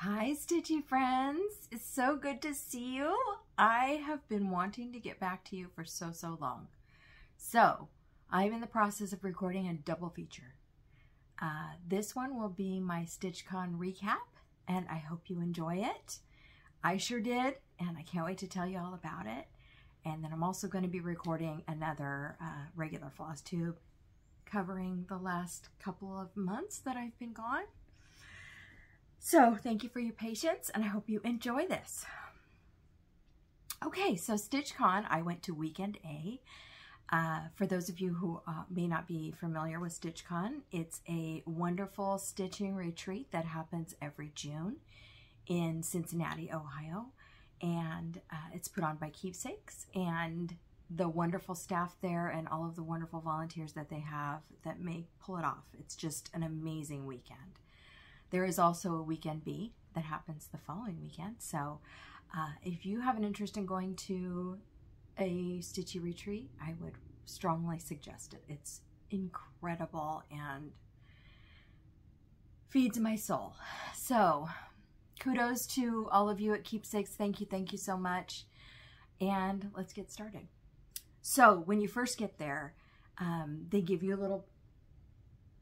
Hi, Stitchy friends. It's so good to see you. I have been wanting to get back to you for so long. So, I'm in the process of recording a double feature. This one will be my StitchCon recap, and I hope you enjoy it. I sure did, and I can't wait to tell you all about it. And then I'm also going to be recording another regular Flosstube covering the last couple of months that I've been gone. So thank you for your patience, and I hope you enjoy this. Okay, so StitchCon, I went to weekend A. For those of you who may not be familiar with StitchCon, it's a wonderful stitching retreat that happens every June in Cincinnati, Ohio. And it's put on by Keepsakes, and the wonderful staff there and all of the wonderful volunteers that they have that pull it off. It's just an amazing weekend. There is also a weekend B that happens the following weekend. So if you have an interest in going to a Stitchy retreat, I would strongly suggest it. It's incredible and feeds my soul. So kudos to all of you at Keepsakes. Thank you so much. And let's get started. So when you first get there, they give you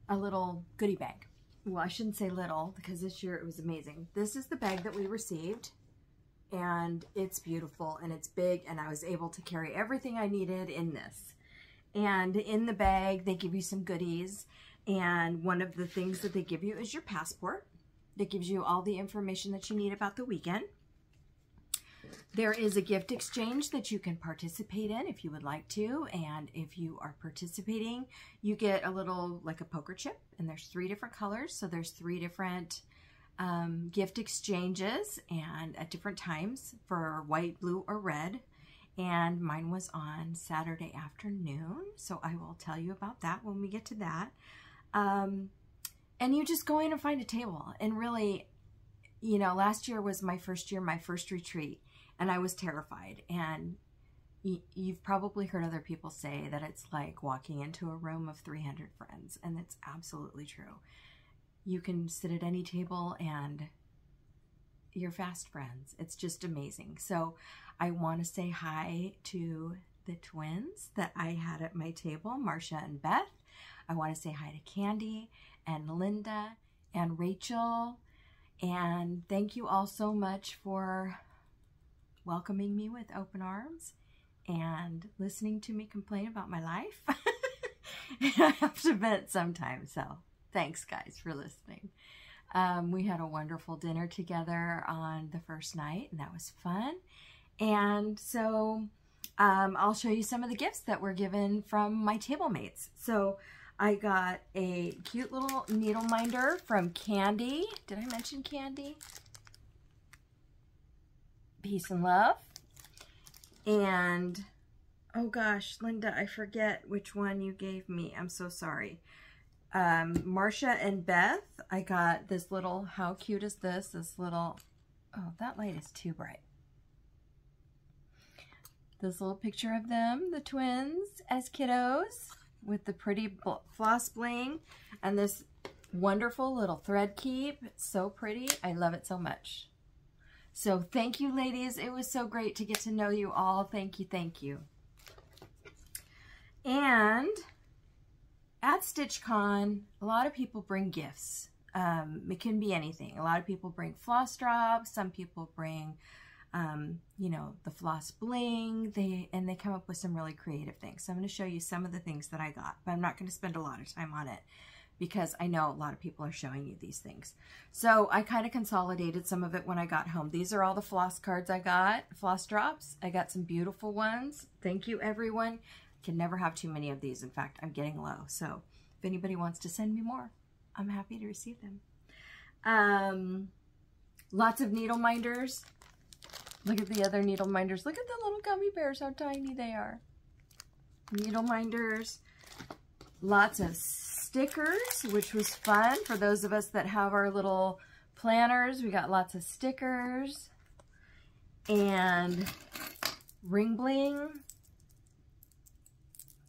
a little goodie bag. Well, I shouldn't say little, because this year it was amazing. This is the bag that we received, and it's beautiful and it's big, and I was able to carry everything I needed in this. And in the bag, they give you some goodies, and one of the things that they give you is your passport that gives you all the information that you need about the weekend. There is a gift exchange that you can participate in if you would like to, and if you are participating, you get a little, like a poker chip, and there's 3 different colors, so there's 3 different gift exchanges, and at different times for white, blue, or red, and mine was on Saturday afternoon, so I will tell you about that when we get to that. And you just go in and find a table, and really, you know, last year was my first year, my first retreat, and I was terrified. And you've probably heard other people say that it's like walking into a room of 300 friends, and it's absolutely true. You can sit at any table and you're fast friends. It's just amazing. So I want to say hi to the twins that I had at my table, Marcia and Beth. I want to say hi to Candy and Linda and Rachel. And thank you all so much for welcoming me with open arms and listening to me complain about my life. I have to vent sometimes, so thanks guys for listening. We had a wonderful dinner together on the first night, and that was fun. And so I'll show you some of the gifts that were given from my table mates. So I got a cute little needle minder from Candy. Did I mention Candy? Peace and love. And oh gosh, Linda, I forget which one you gave me. I'm so sorry. Marcia and Beth, I got this little, how cute is this? This little, oh, that light is too bright. This little picture of them, the twins as kiddos, with the pretty floss bling and this wonderful little thread keep. It's so pretty. I love it so much. So thank you, ladies. It was so great to get to know you all. Thank you. And at StitchCon, a lot of people bring gifts. It can be anything. A lot of people bring floss drops. Some people bring, you know, the floss bling. They come up with some really creative things. So I'm going to show you some of the things that I got, but I'm not going to spend a lot of time on it, because I know a lot of people are showing you these things. So I kind of consolidated some of it when I got home. These are all the floss cards I got, floss drops. I got some beautiful ones. Thank you, everyone. Can never have too many of these. In fact, I'm getting low. So if anybody wants to send me more, I'm happy to receive them. Lots of needle minders. Look at the other needle minders. Look at the little gummy bears, how tiny they are. Needle minders. Lots of stickers, which was fun for those of us that have our little planners. We got lots of stickers and ring bling.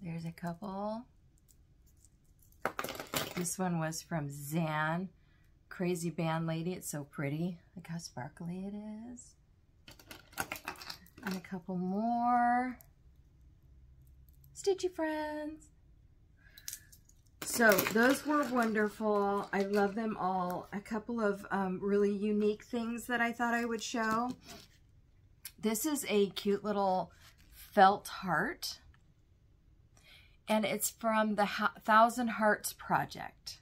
There's a couple. This one was from Zan crazy band lady. It's so pretty. Look how sparkly it is. And a couple more Stitchy friends. So those were wonderful. I love them all. A couple of really unique things that I thought I would show. This is a cute little felt heart. And it's from the Thousand Hearts Project.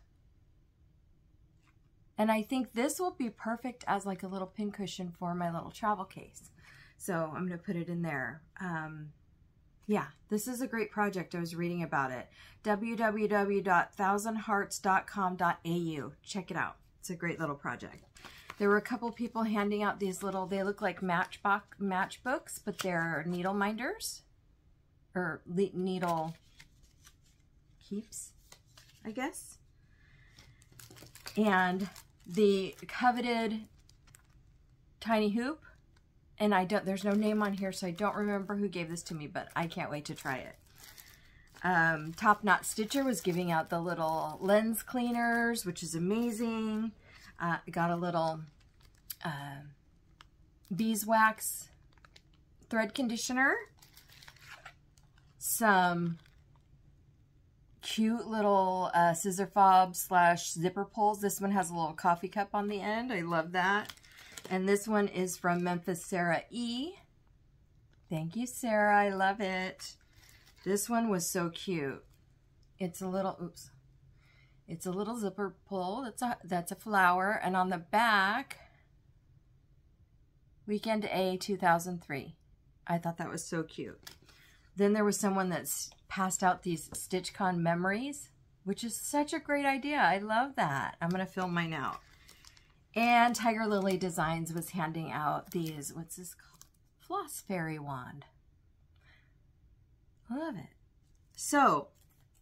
And I think this will be perfect as like a little pincushion for my little travel case. So I'm going to put it in there. Yeah, this is a great project. I was reading about it. www.thousandhearts.com.au. Check it out. It's a great little project. There were a couple people handing out these little, they look like matchbooks, but they're needle minders. Or needle keeps, I guess. And the coveted tiny hoop. And there's no name on here, so I don't remember who gave this to me, but I can't wait to try it. Top Knot Stitcher was giving out the little lens cleaners, which is amazing. I got a little beeswax thread conditioner. Some cute little scissor fob / zipper pulls. This one has a little coffee cup on the end. I love that. And this one is from Memphis Sarah E. Thank you, Sarah. I love it. This one was so cute. It's a little, oops. It's a little zipper pull. That's a flower. And on the back, Weekend A 2003. I thought that was so cute. Then there was someone that's passed out these StitchCon memories, which is such a great idea. I love that. I'm going to fill mine out. And Tiger Lily Designs was handing out these, what's this called? Floss Fairy Wand. I love it. So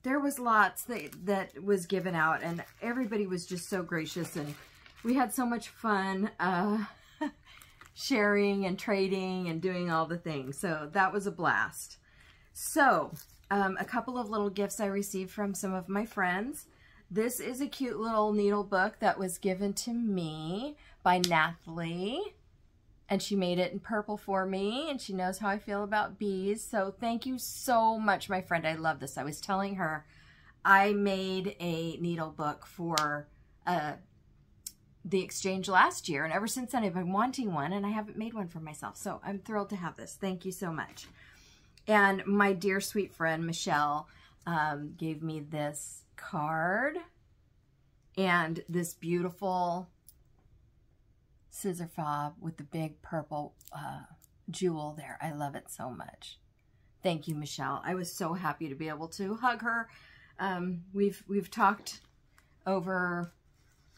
there was lots that was given out, and everybody was just so gracious, and we had so much fun sharing and trading and doing all the things. So that was a blast. So a couple of little gifts I received from some of my friends. This is a cute little needle book that was given to me by Nathalie, and she made it in purple for me, and she knows how I feel about bees. So thank you so much, my friend. I love this. I was telling her I made a needle book for the exchange last year, and ever since then I've been wanting one, and I haven't made one for myself. So I'm thrilled to have this. Thank you so much. And my dear sweet friend Michelle gave me this card and this beautiful scissor fob with the big purple jewel there. I love it so much. Thank you, Michelle. I was so happy to be able to hug her. We've talked over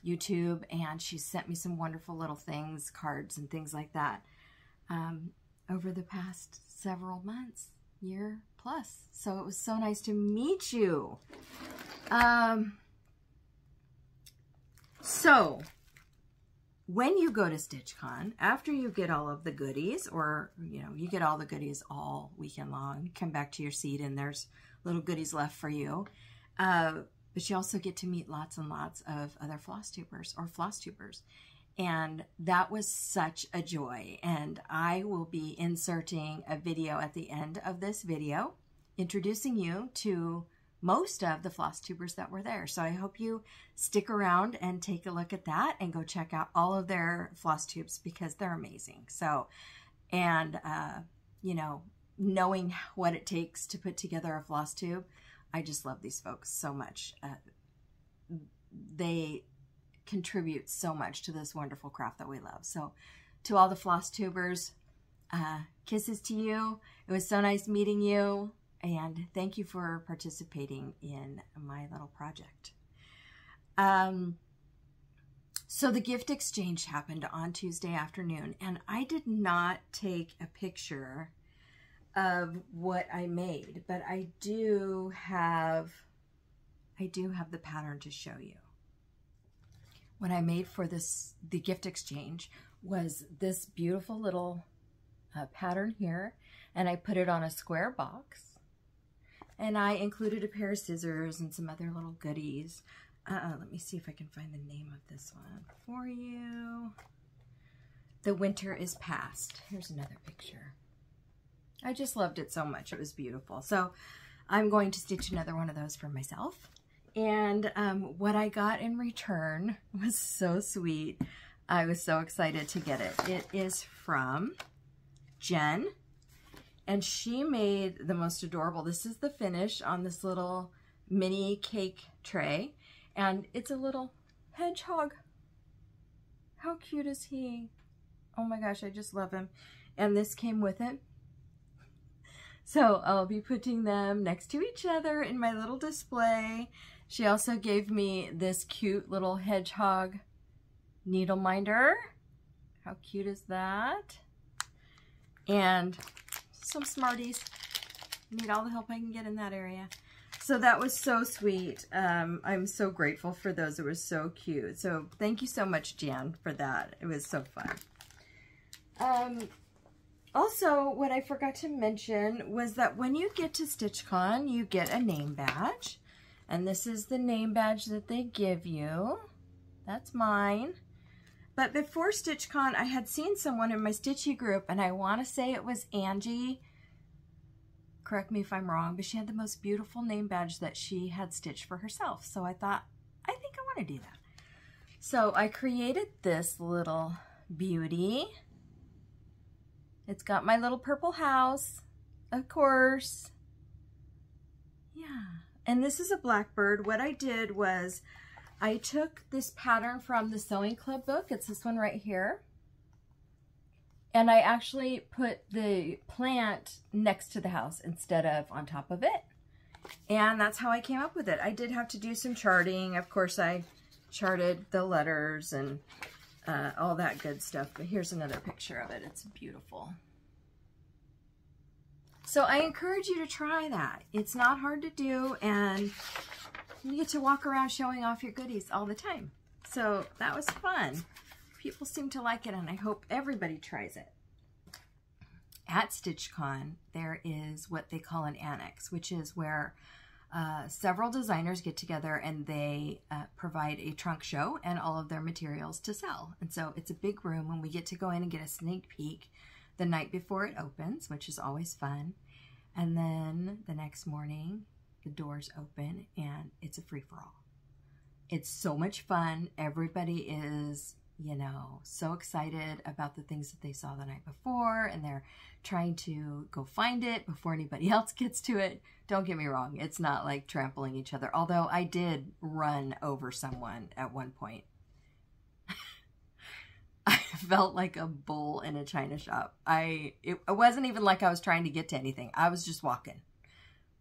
YouTube, and she sent me some wonderful little things, cards and things like that, over the past several months, year plus. So it was so nice to meet you. So when you go to StitchCon, after you get all of the goodies, or you get all the goodies all weekend long, you come back to your seat and there's little goodies left for you. But you also get to meet lots and lots of other Flosstubers or Flosstubers. And that was such a joy. And I will be inserting a video at the end of this video introducing you to most of the Flosstubers that were there. So I hope you stick around and take a look at that and go check out all of their Flosstubes, because they're amazing. So, and, knowing what it takes to put together a Flosstube, I just love these folks so much. They contribute so much to this wonderful craft that we love. So to all the Flosstubers, kisses to you. It was so nice meeting you, and thank you for participating in my little project. So the gift exchange happened on Tuesday afternoon, and I did not take a picture of what I made, but I do have the pattern to show you. What I made for the gift exchange was this beautiful little pattern here, and I put it on a square box, and I included a pair of scissors and some other little goodies. let me see if I can find the name of this one for you. The Winter is Past. Here's another picture. I just loved it so much. It was beautiful. So I'm going to stitch another one of those for myself. And what I got in return was so sweet. I was so excited to get it. It is from Jen, and she made the most adorable. This is the finish on this little mini cake tray, and it's a little hedgehog. How cute is he? Oh my gosh, I just love him. And this came with it. So I'll be putting them next to each other in my little display. She also gave me this cute little hedgehog needle minder. How cute is that? And some Smarties. Need all the help I can get in that area. So that was so sweet. I'm so grateful for those. It was so cute. So thank you so much, Jan, for that. It was so fun. Also, what I forgot to mention was that when you get to StitchCon, you get a name badge. And this is the name badge that they give you. That's mine. But before StitchCon, I had seen someone in my Stitchy group, and I want to say it was Angie. Correct me if I'm wrong, but she had the most beautiful name badge that she had stitched for herself. So I thought, I think I want to do that. So I created this little beauty. It's got my little purple house, of course. Yeah. And this is a blackbird. What I did was I took this pattern from the Sewing Club book. It's this one right here. And I actually put the plant next to the house instead of on top of it. And that's how I came up with it. I did have to do some charting. Of course, I charted the letters and all that good stuff. But here's another picture of it. It's beautiful. So I encourage you to try that. It's not hard to do, and you get to walk around showing off your goodies all the time. So that was fun. People seem to like it, and I hope everybody tries it. At StitchCon, there is what they call an annex, which is where several designers get together and they provide a trunk show and all of their materials to sell. And so it's a big room, and we get to go in and get a sneak peek the night before it opens, which is always fun. And then the next morning, the doors open and it's a free-for-all. It's so much fun. Everybody is, you know, so excited about the things that they saw the night before, and they're trying to go find it before anybody else gets to it. Don't get me wrong, it's not like trampling each other, although I did run over someone at one point. I felt like a bull in a china shop. It wasn't even like I was trying to get to anything. I was just walking,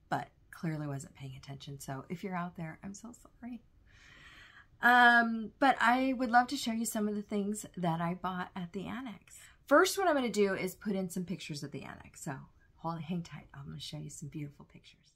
but clearly wasn't paying attention. So if you're out there, I'm so sorry. But I would love to show you some of the things that I bought at the annex. First, what I'm going to do is put in some pictures of the annex. So hang tight. I'm going to show you some beautiful pictures.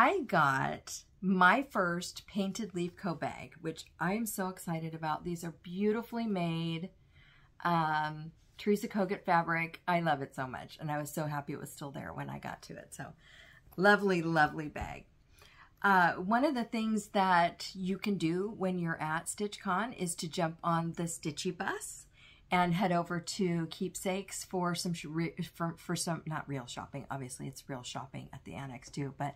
I got my first painted leaf co bag, which I'm so excited about. These are beautifully made. Teresa Kogut fabric. I love it so much. And I was so happy it was still there when I got to it. So lovely, lovely bag. One of the things that you can do when you're at StitchCon is to jump on the Stitchy bus and head over to Keepsakes for some, not real shopping. Obviously, it's real shopping at the Annex too, but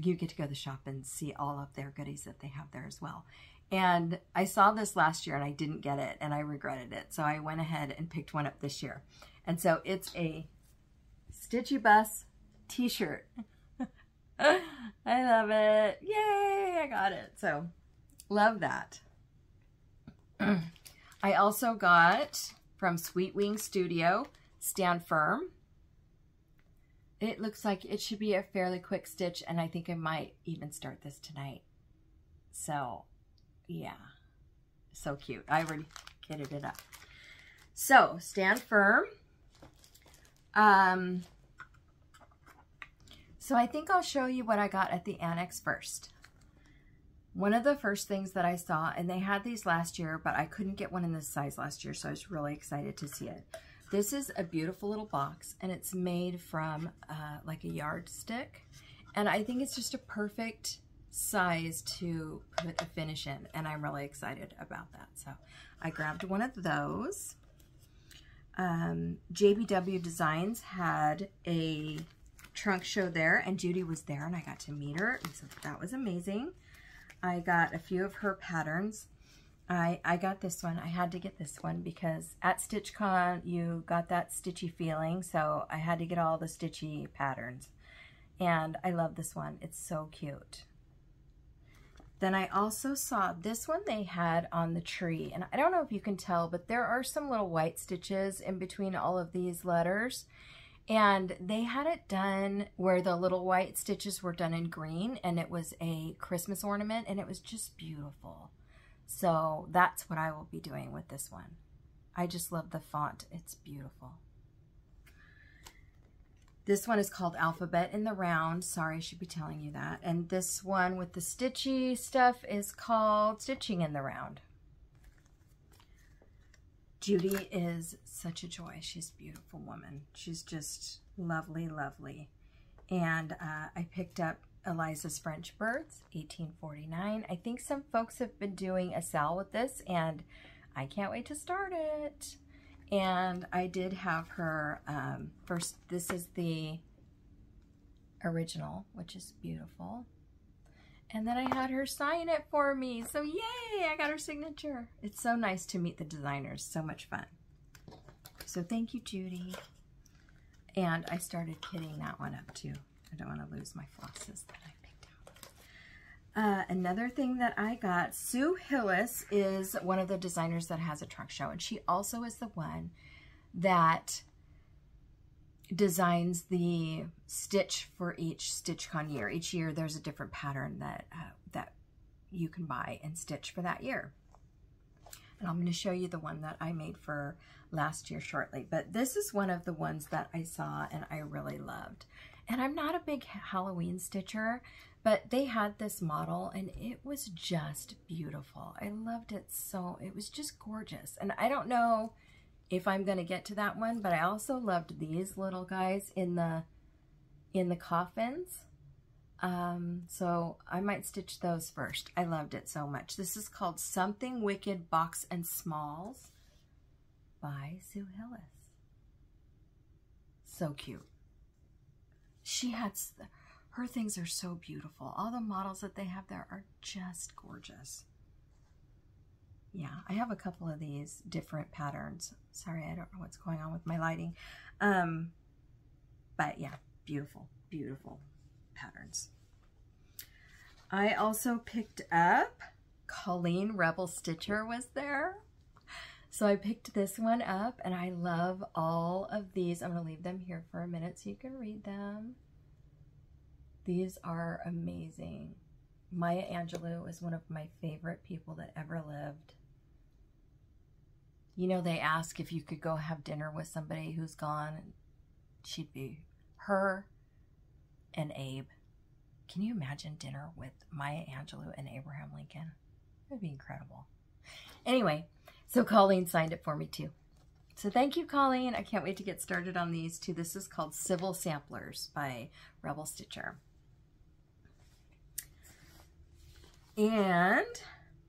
you get to go to the shop and see all of their goodies that they have there as well. And I saw this last year and I didn't get it and I regretted it. So I went ahead and picked one up this year. And so it's a Stitchy Bus t-shirt. I love it. Yay, I got it. So love that. I also got from Sweet Wing Studio, Stand Firm. It looks like it should be a fairly quick stitch, and I think I might even start this tonight. So yeah, so cute. I already kitted it up. So Stand Firm. So I think I'll show you what I got at the Annex first. One of the first things that I saw, and they had these last year, but I couldn't get one in this size last year, so I was really excited to see it. This is a beautiful little box, and it's made from like a yardstick, and I think it's just a perfect size to put a finish in, and I'm really excited about that. So I grabbed one of those. JBW Designs had a trunk show there, and Judy was there, and I got to meet her, and so that was amazing. I got a few of her patterns. I got this one. I had to get this one because at StitchCon you got that stitchy feeling, so I had to get all the stitchy patterns, and I love this one. It's so cute. Then I also saw this one they had on the tree, and I don't know if you can tell, but there are some little white stitches in between all of these letters. And they had it done where the little white stitches were done in green, and it was a Christmas ornament, and it was just beautiful. So that's what I will be doing with this one. I just love the font. It's beautiful. This one is called Alphabet in the Round. Sorry, I should be telling you that. And this one with the stitchy stuff is called Stitching in the Round. Judy is such a joy. She's a beautiful woman. She's just lovely, lovely. And I picked up Eliza's French Birds, 1849. I think some folks have been doing a sale with this, and I can't wait to start it. And I did have her, first, this is the original, which is beautiful. And then I had her sign it for me. So yay, I got her signature. It's so nice to meet the designers. So much fun. So thank you, Judy. And I started kitting that one up too. I don't want to lose my flosses that I picked out. Another thing that I got, Sue Hillis is one of the designers that has a trunk show. And she also is the one that designs the stitch for each StitchCon year. Each year there's a different pattern that that you can buy and stitch for that year. And I'm going to show you the one that I made for last year shortly. But this is one of the ones that I saw and I really loved. And I'm not a big Halloween stitcher, but they had this model and it was just beautiful. I loved it so, it was just gorgeous. And I don't know if I'm going to get to that one, but I also loved these little guys in the coffins. So I might stitch those first. I loved it so much. This is called Something Wicked Box and Smalls by Sue Hillis. So cute. She had, her things are so beautiful. All the models that they have there are just gorgeous. Yeah, I have a couple of these different patterns. Sorry, I don't know what's going on with my lighting. But yeah, beautiful, beautiful patterns. I also picked up, Colleen Rebel Stitcher was there. So I picked this one up and I love all of these. I'm gonna leave them here for a minute so you can read them. These are amazing. Maya Angelou is one of my favorite people that ever lived. You know, they ask if you could go have dinner with somebody who's gone, and she'd be her and Abe. Can you imagine dinner with Maya Angelou and Abraham Lincoln? It would be incredible. Anyway, so Colleen signed it for me too. So thank you, Colleen. I can't wait to get started on these too. This is called Civil Samplers by Rebel Stitcher. And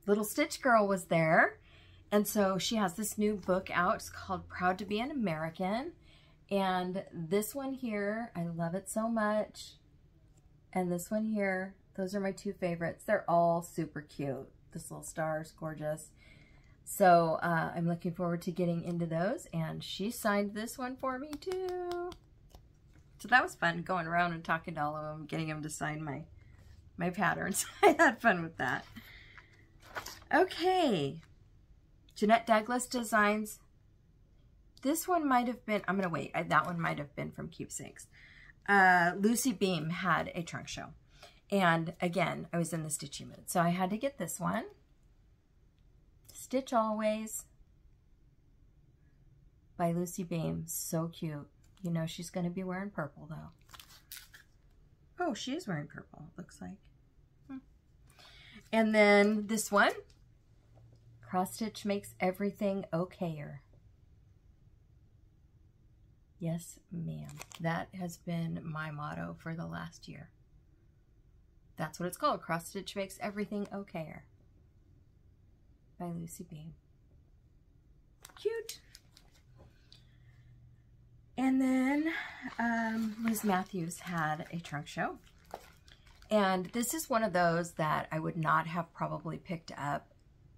Little Stitch Girl was there. And so she has this new book out. It's called Proud to be an American. And this one here, I love it so much. And this one here, those are my two favorites. They're all super cute. This little star is gorgeous. So I'm looking forward to getting into those. And she signed this one for me too. So that was fun, going around and talking to all of them, getting them to sign my patterns. I had fun with that. Okay. Jeanette Douglas Designs. This one might have been, I'm going to wait. That one might have been from Keepsakes. Lucy Beam had a trunk show. And again, I was in the stitchy mood. So I had to get this one. Stitch Always by Lucy Beam. So cute. You know she's going to be wearing purple though. Oh, she is wearing purple, it looks like. And then this one. Cross stitch makes everything okayer. Yes, ma'am. That has been my motto for the last year. That's what it's called. Cross stitch makes everything okayer. By Lucy Beam. Cute. And then Liz Matthews had a trunk show. And this is one of those that I would not have probably picked up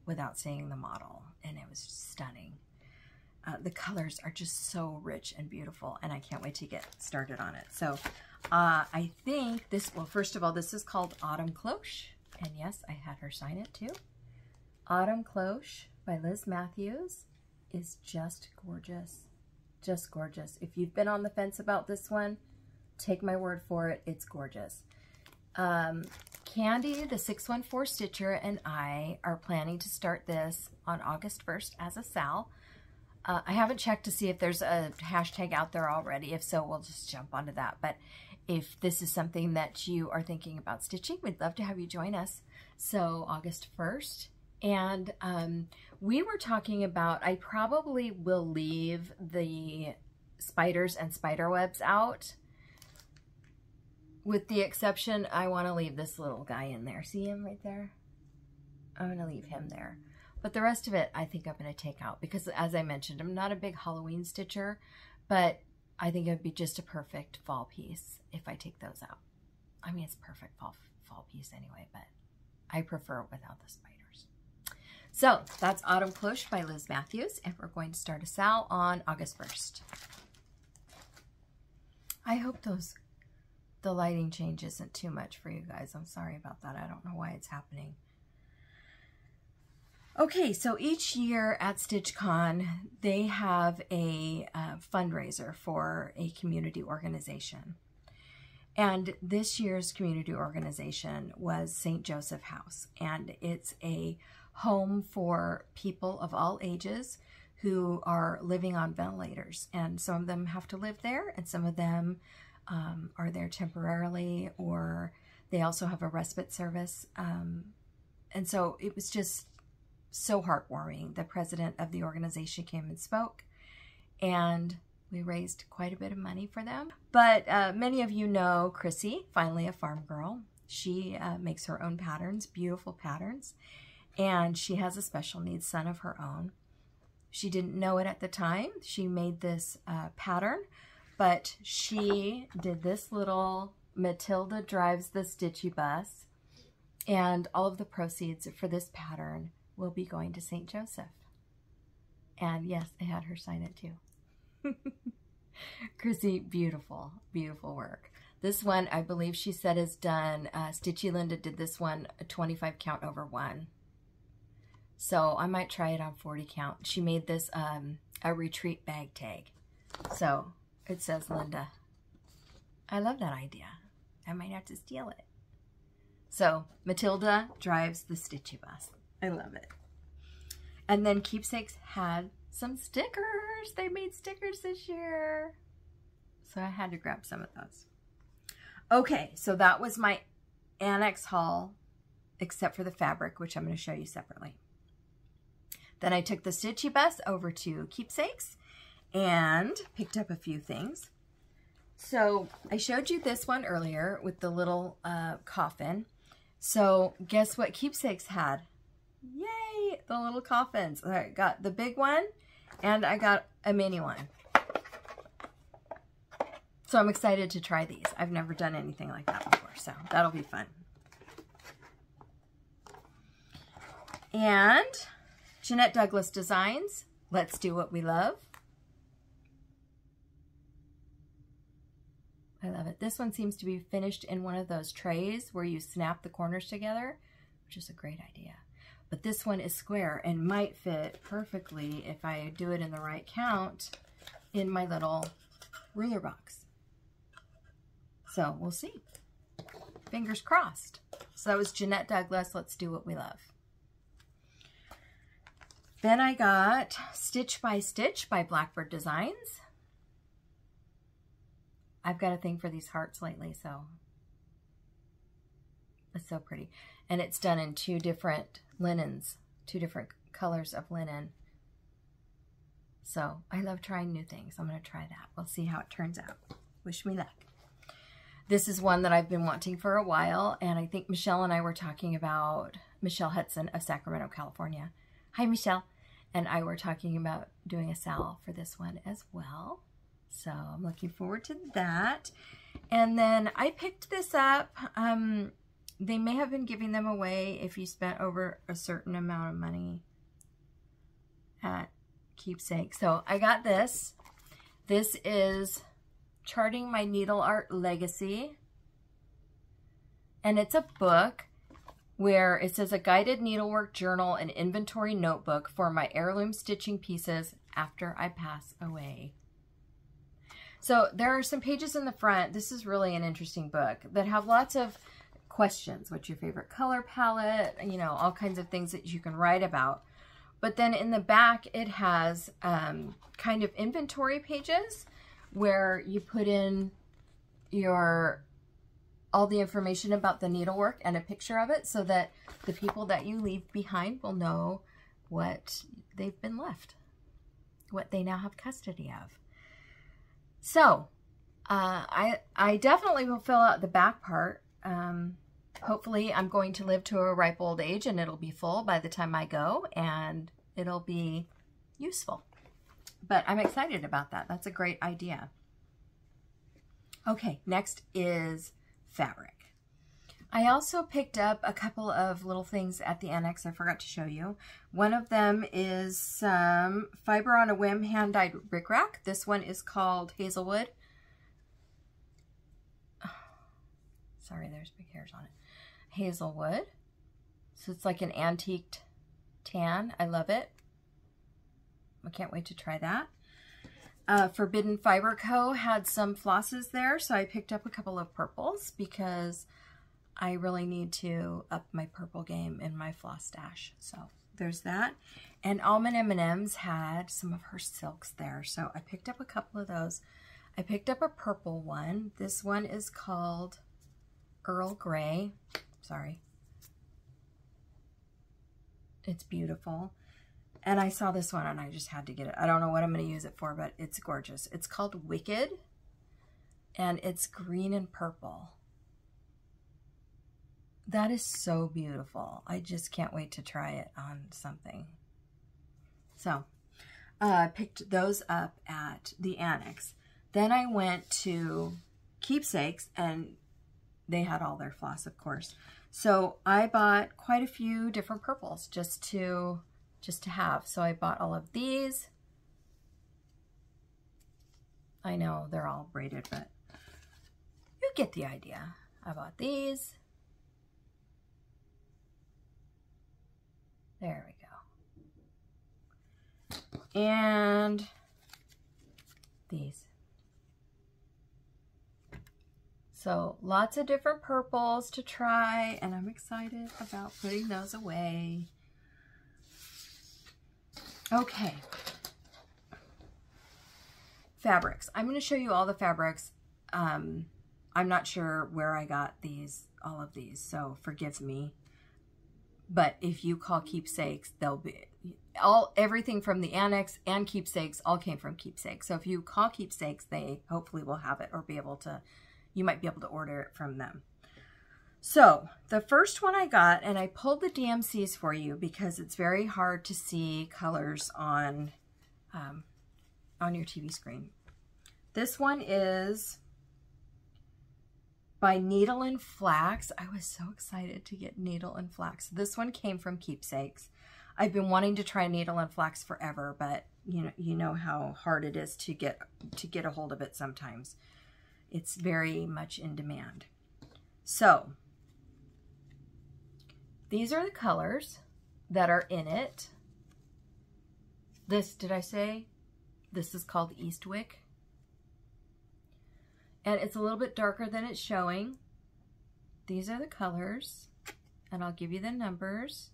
without seeing the model. And it was stunning. The colors are just so rich and beautiful, and I can't wait to get started on it. So I think this, well, first of all, this is called Autumn Cloche. And yes, I had her sign it too. Autumn Cloche by Liz Matthews is just gorgeous. Just gorgeous. If you've been on the fence about this one, take my word for it. It's gorgeous. Candy, the 614 Stitcher, and I are planning to start this on August 1st as a Sal. I haven't checked to see if there's a hashtag out there already. If so, we'll just jump onto that. But if this is something that you are thinking about stitching, we'd love to have you join us. So August 1st. And we were talking about, I probably will leave the spiders and spider webs out. With the exception, I want to leave this little guy in there. See him right there? I'm going to leave him there. But the rest of it, I think I'm going to take out because, as I mentioned, I'm not a big Halloween stitcher, but I think it would be just a perfect fall piece if I take those out. I mean, it's a perfect fall piece anyway, but I prefer it without the spiders. So that's Autumn Cloche by Liz Matthews, and we're going to start a Sal on August 1st. I hope the lighting change isn't too much for you guys. I'm sorry about that. I don't know why it's happening. Okay, so each year at StitchCon, they have a fundraiser for a community organization. And this year's community organization was St. Joseph House. And it's a home for people of all ages who are living on ventilators. And some of them have to live there, and some of them are there temporarily, or they also have a respite service. And so it was just so heartwarming. The president of the organization came and spoke, and we raised quite a bit of money for them. But many of you know Chrissy, Finally a Farm Girl. She makes her own patterns, beautiful patterns, and she has a special needs son of her own. She didn't know it at the time. She made this pattern, but she did this little Matilda Drives the Stitchy Bus, and all of the proceeds for this pattern will be going to St. Joseph. And yes, I had her sign it too. Chrissy, beautiful, beautiful work. This one, I believe she said is done. Stitchy Linda did this one, a 25 count over 1. So I might try it on 40 count. She made this a retreat bag tag. So it says Linda. I love that idea. I might have to steal it. So Matilda Drives the Stitchy Bus. I love it. And then Keepsakes had some stickers. They made stickers this year. So I had to grab some of those. Okay, so that was my annex haul, except for the fabric, which I'm going to show you separately. Then I took the Stitchy Bus over to Keepsakes and picked up a few things. So I showed you this one earlier with the little coffin. So guess what Keepsakes had? Yay, the little coffins. I got the big one and I got a mini one. So I'm excited to try these. I've never done anything like that before, so that'll be fun. And Jeanette Douglas Designs, Let's Do What We Love. I love it. This one seems to be finished in one of those trays where you snap the corners together, which is a great idea. But this one is square and might fit perfectly if I do it in the right count in my little ruler box. So we'll see. Fingers crossed. So that was Jeanette Douglas, Let's Do What We Love. Then I got Stitch by Stitch by Blackbird Designs. I've got a thing for these hearts lately, so it's so pretty. And it's done in 2 different linens, 2 different colors of linen. So I love trying new things. I'm going to try that. We'll see how it turns out. Wish me luck. This is one that I've been wanting for a while, and I think Michelle and I were talking about, Michelle Hudson of Sacramento, California. Hi, Michelle. And I were talking about doing a sal for this one as well. So I'm looking forward to that. And then I picked this up. They may have been giving them away if you spent over a certain amount of money at Keepsake. So I got this. This is Charting My Needle Art Legacy. And it's a book where it says a guided needlework journal and inventory notebook for my heirloom stitching pieces after I pass away. So there are some pages in the front. This is really an interesting book that have lots of questions. What's your favorite color palette? You know, all kinds of things that you can write about. But then in the back, it has kind of inventory pages where you put in all the information about the needlework and a picture of it so that the people that you leave behind will know what they've been left, what they now have custody of. So I definitely will fill out the back part. Hopefully I'm going to live to a ripe old age and it'll be full by the time I go and it'll be useful. But I'm excited about that. That's a great idea. Okay, next is fabric. I also picked up a couple of little things at the annex I forgot to show you. One of them is some Fiber on a Whim hand-dyed rickrack. This one is called Hazelwood. Oh, sorry, there's big hairs on it. Hazelwood. So it's like an antiqued tan. I love it. I can't wait to try that. Forbidden Fiber Co. had some flosses there, so I picked up a couple of purples because I really need to up my purple game in my floss stash. So there's that. And Almond M&M's had some of her silks there, so I picked up a couple of those. I picked up a purple one. This one is called Earl Grey. Sorry. It's beautiful. And I saw this one and I just had to get it. I don't know what I'm going to use it for, but it's gorgeous. It's called Wicked, and it's green and purple. That is so beautiful. I just can't wait to try it on something. So I picked those up at the annex. Then I went to Keepsakes and they had all their floss, of course. So I bought quite a few different purples just to have. So I bought all of these. I know they're all braided, but you get the idea. I bought these. There we go. And these. So lots of different purples to try, and I'm excited about putting those away. Okay. Fabrics. I'm going to show you all the fabrics. I'm not sure where I got these, all of these, so forgive me. But if you call Keepsakes, they'll be everything from the annex and Keepsakes all came from Keepsakes. So if you call Keepsakes, they hopefully will have it or be able to, you might be able to order it from them. So the first one I got, and I pulled the DMCs for you because it's very hard to see colors on your TV screen. This one is by Needle and Flax. I was so excited to get Needle and Flax. This one came from Keepsakes. I've been wanting to try Needle and Flax forever, but you know how hard it is to get a hold of it sometimes. It's very much in demand. So these are the colors that are in it. This, did I say? This is called Eastwick. And it's a little bit darker than it's showing. These are the colors, and I'll give you the numbers.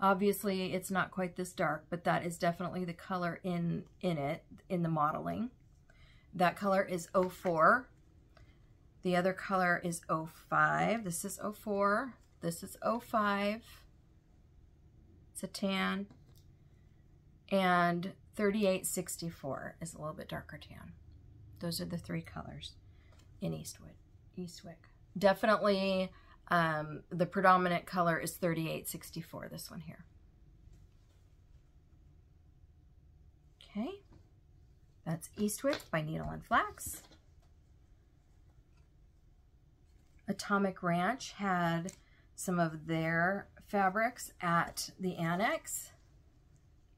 Obviously, it's not quite this dark, but that is definitely the color in the modeling. That color is 04. The other color is 05. This is 04. This is 05. It's a tan. And 3864 is a little bit darker tan. Those are the three colors in Eastwick. Definitely the predominant color is 3864, this one here. Okay, that's Eastwick by Needle and Flax. Atomic Ranch had some of their fabrics at the annex.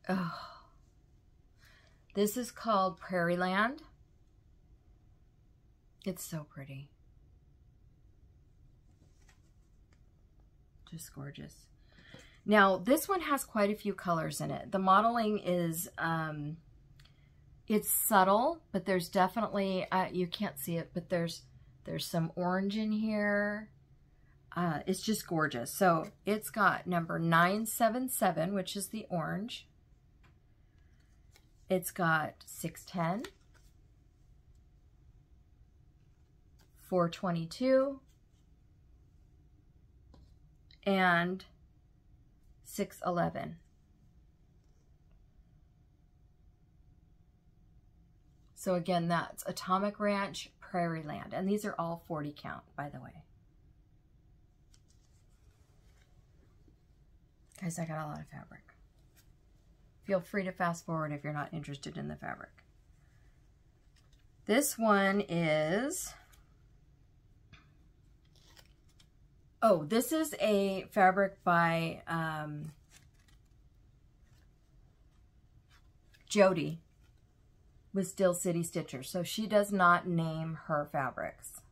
Oh, this is called Prairie Land. It's so pretty. Just gorgeous. Now, this one has quite a few colors in it. The modeling is, it's subtle, but there's definitely, you can't see it, but there's some orange in here. It's just gorgeous. So it's got number 977, which is the orange. It's got 610. 422 and 611. So again, that's Atomic Ranch, Prairie Land, and these are all 40 count, by the way. Guys, I got a lot of fabric. Feel free to fast forward if you're not interested in the fabric. This one is, oh, this is a fabric by Jody with Still City Stitchers. So she does not name her fabrics.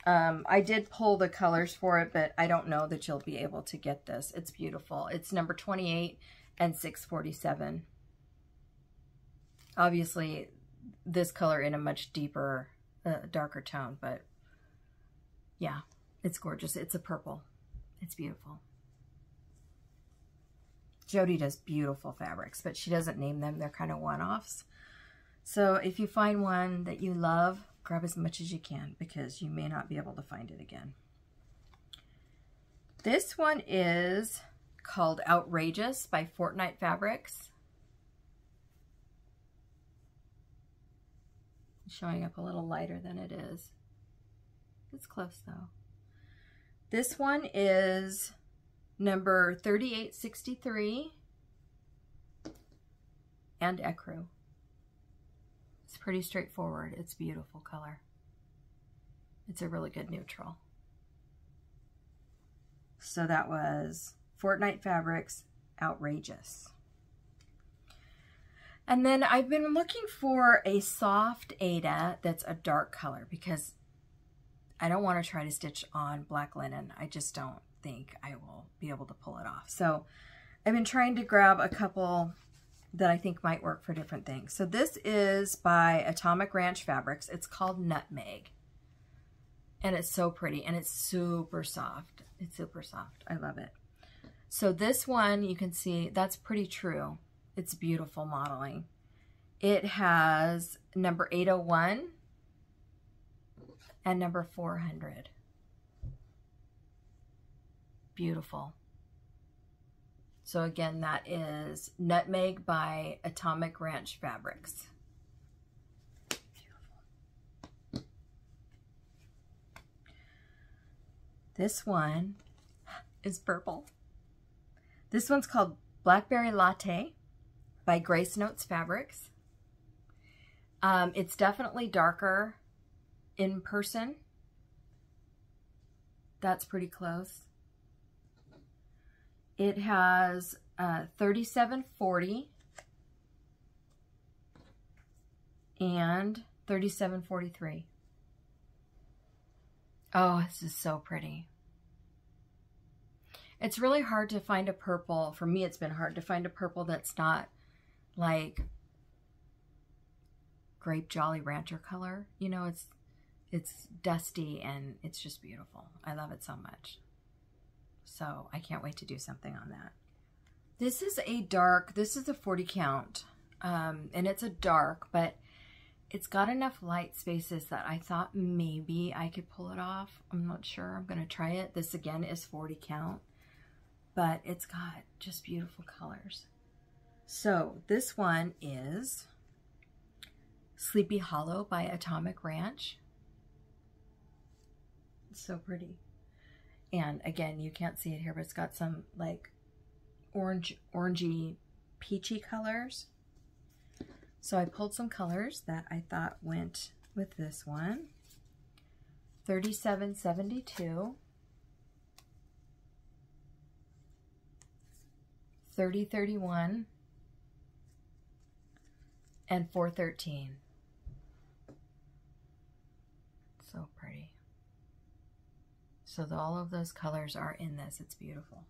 I did pull the colors for it, but I don't know that you'll be able to get this. It's beautiful. It's number 28 and 647. Obviously, this color in a much deeper, darker tone, but yeah, it's gorgeous. It's a purple. It's beautiful. Jody does beautiful fabrics, but she doesn't name them. They're kind of one-offs. So if you find one that you love, grab as much as you can because you may not be able to find it again. This one is called Outrageous by Fortnite Fabrics. It's showing up a little lighter than it is. It's close though. This one is number 3863 and Ecru. It's pretty straightforward. It's a beautiful color. It's a really good neutral. So that was Fortnite Fabrics, Outrageous. And then I've been looking for a soft Aida that's a dark color because I don't want to try to stitch on black linen. I just don't think I will be able to pull it off. So I've been trying to grab a couple that I think might work for different things. So this is by Atomic Ranch Fabrics. It's called Nutmeg. And it's so pretty and it's super soft. It's super soft. I love it. So this one, you can see, that's pretty true. It's beautiful modeling. It has number 801 and number 400. Beautiful. So again, that is Nutmeg by Atomic Ranch Fabrics. Beautiful. This one is purple. This one's called Blackberry Latte by Grace Notes Fabrics. It's definitely darker in person. That's pretty close. It has 3740 and 3743. Oh, this is so pretty. It's really hard to find a purple. For me, it's been hard to find a purple that's not like grape Jolly Rancher color. You know, it's dusty and it's just beautiful. I love it so much. So I can't wait to do something on that. This is a dark, this is a 40 count, and it's a dark, but it's got enough light spaces that I thought maybe I could pull it off. I'm not sure. I'm going to try it. This again is 40 count, but it's got just beautiful colors. So this one is Sleepy Hollow by Atomic Ranch. It's so pretty. And again, you can't see it here, but it's got some like orangey, peachy colors. So I pulled some colors that I thought went with this one. 3772, 3031, and 413. So pretty. So all of those colors are in this. It's beautiful.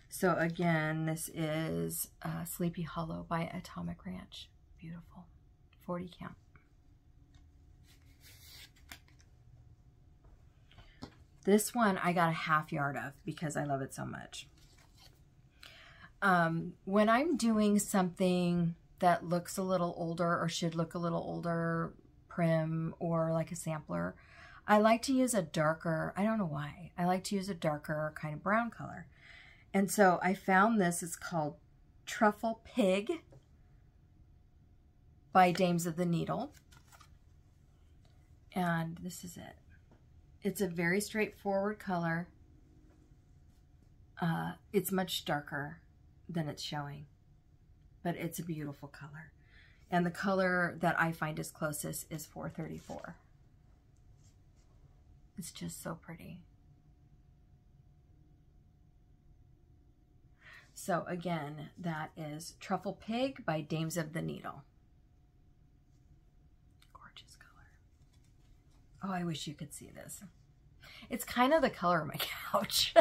So again, this is Sleepy Hollow by Atomic Ranch. Beautiful. 40 count. This one I got a half yard of because I love it so much. When I'm doing something that looks a little older or should look a little older, prim or like a sampler, I like to use a darker, I don't know why, I like to use a darker kind of brown color. And so I found this, it's called Truffle Pig by Dames of the Needle. And this is it. It's a very straightforward color. It's much darker than it's showing, but it's a beautiful color. And the color that I find is closest is 434. It's just so pretty. So again, that is Truffle Pig by Dames of the Needle. Gorgeous color. Oh, I wish you could see this. It's kind of the color of my couch.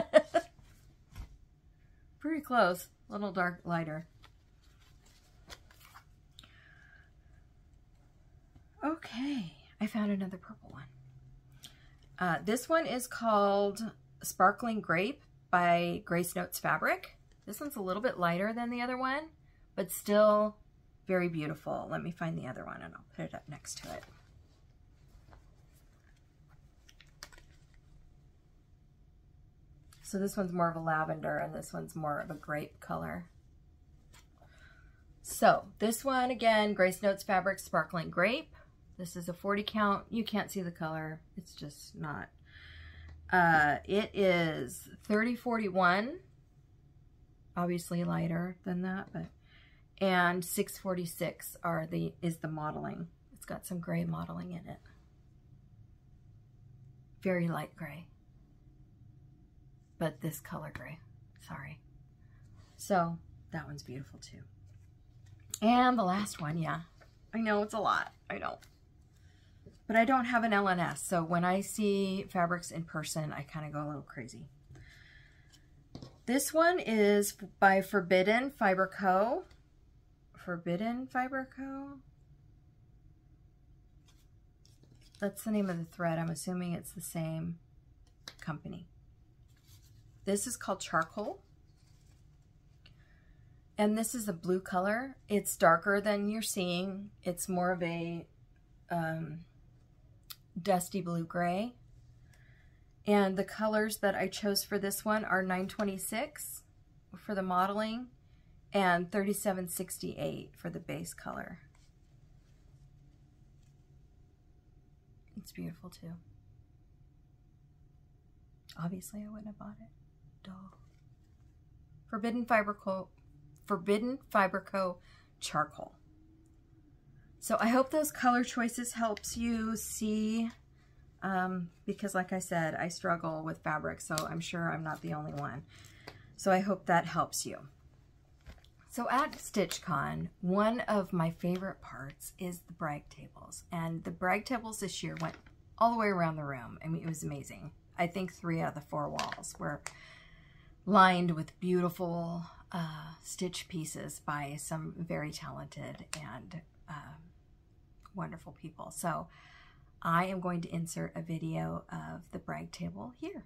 Pretty close, a little dark, lighter. Okay, I found another purple one. This one is called Sparkling Grape by Grace Notes Fabric. This one's a little bit lighter than the other one, but still very beautiful. Let me find the other one and I'll put it up next to it. So this one's more of a lavender and this one's more of a grape color. So this one, again, Grace Notes Fabric Sparkling Grape. This is a 40 count. You can't see the color. It's just not. It is 3041. Obviously lighter than that, but and 646 is the modeling. It's got some gray modeling in it. Very light gray. But this color gray. Sorry. So that one's beautiful too. And the last one, yeah. I know it's a lot. I know. But I don't have an LNS, so when I see fabrics in person, I kind of go a little crazy. This one is by Forbidden Fiber Co. Forbidden Fiber Co. That's the name of the thread. I'm assuming it's the same company. This is called Charcoal. And this is a blue color. It's darker than you're seeing. It's more of a dusty blue gray. And the colors that I chose for this one are 926 for the modeling and 3768 for the base color. It's beautiful too. Obviously I wouldn't have bought it. Duh. Forbidden Fiber Co. Charcoal. So I hope those color choices helps you see, because like I said, I struggle with fabric, so I'm sure I'm not the only one. So I hope that helps you. So at StitchCon, one of my favorite parts is the brag tables. And the brag tables this year went all the way around the room. I mean, it was amazing. I think 3 out of the 4 walls were lined with beautiful stitch pieces by some very talented and wonderful people. So I am going to insert a video of the brag table here.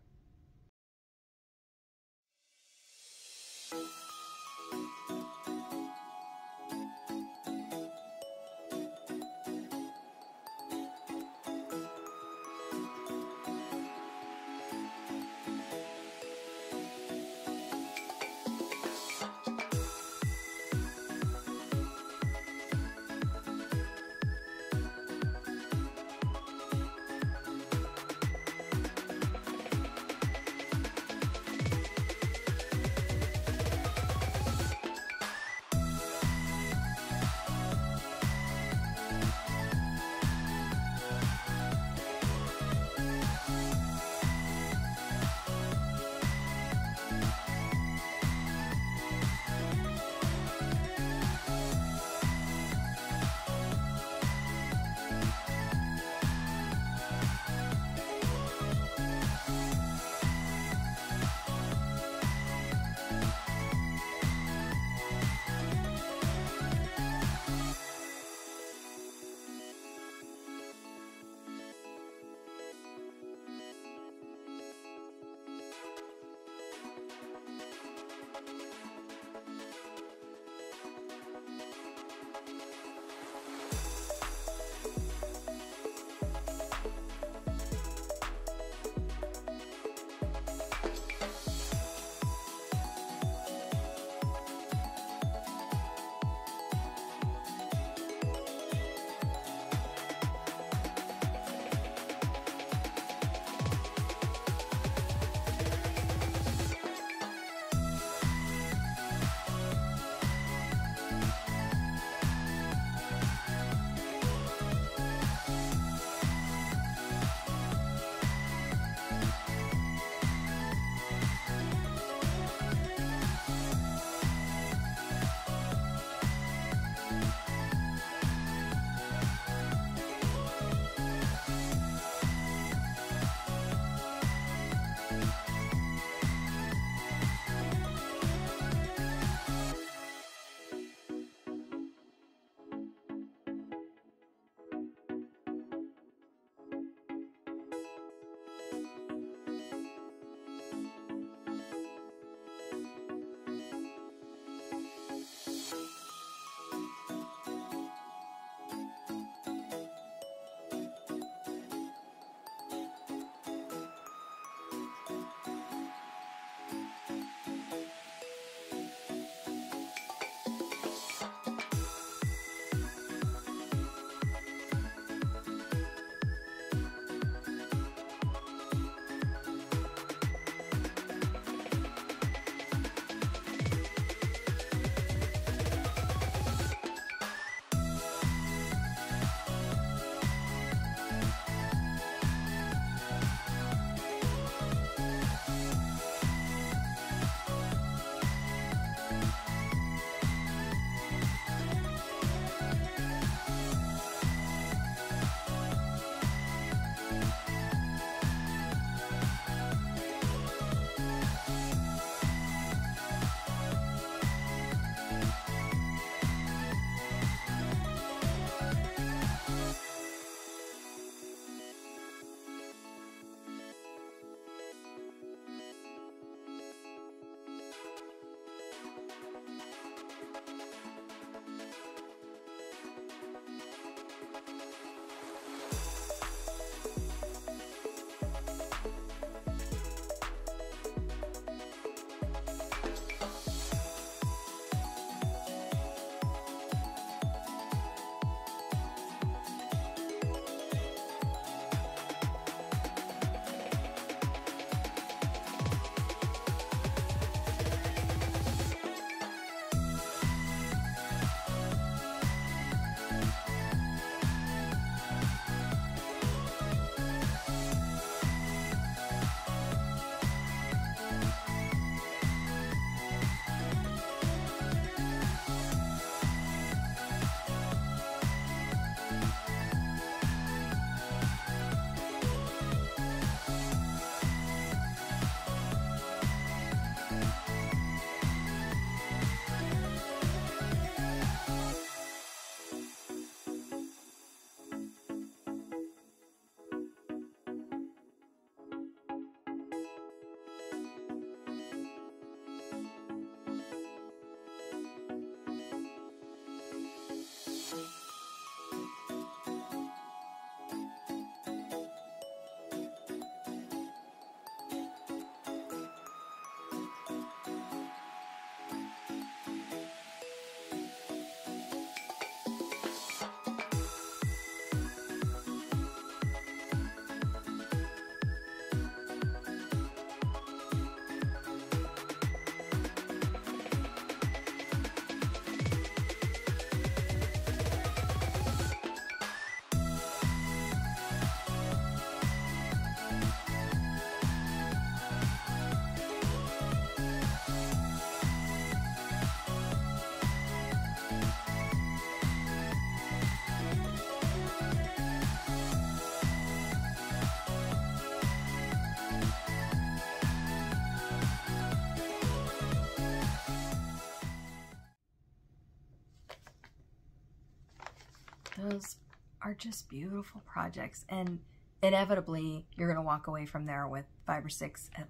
those are just beautiful projects, and inevitably you're going to walk away from there with at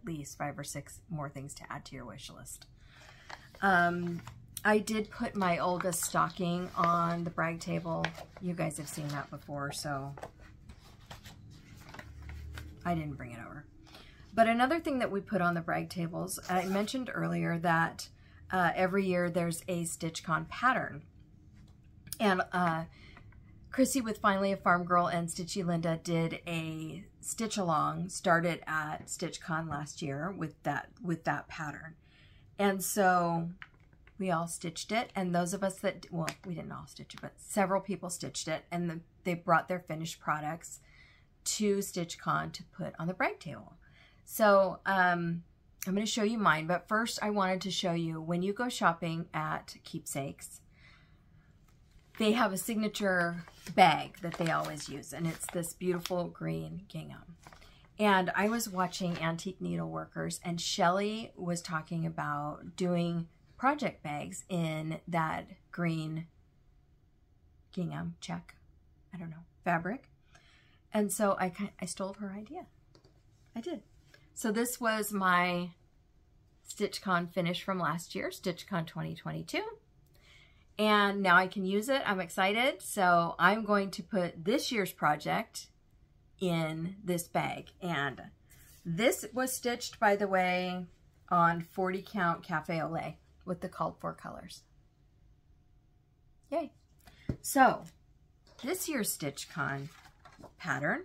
least five or six more things to add to your wish list. I did put my oldest stocking on the brag table. You guys have seen that before, so I didn't bring it over. But another thing that we put on the brag tables, I mentioned earlier that every year there's a StitchCon pattern. And Chrissy with Finally a Farm Girl and Stitchy Linda did a stitch along, started at StitchCon last year with that pattern. And so we all stitched it, and those of us that, well, we didn't all stitch it, but several people stitched it, and they brought their finished products to StitchCon to put on the brag table. So I'm going to show you mine, but first I wanted to show you, when you go shopping at Keepsakes, they have a signature bag that they always use, and it's this beautiful green gingham. And I was watching Antique Needleworkers, and Shelly was talking about doing project bags in that green gingham check, I don't know, fabric. And so I stole her idea. I did. So this was my StitchCon finish from last year, StitchCon 2022. And now I can use it. I'm excited. So I'm going to put this year's project in this bag. And this was stitched, by the way, on 40 count Cafe au Lait with the called for colors. Yay. So this year's StitchCon pattern,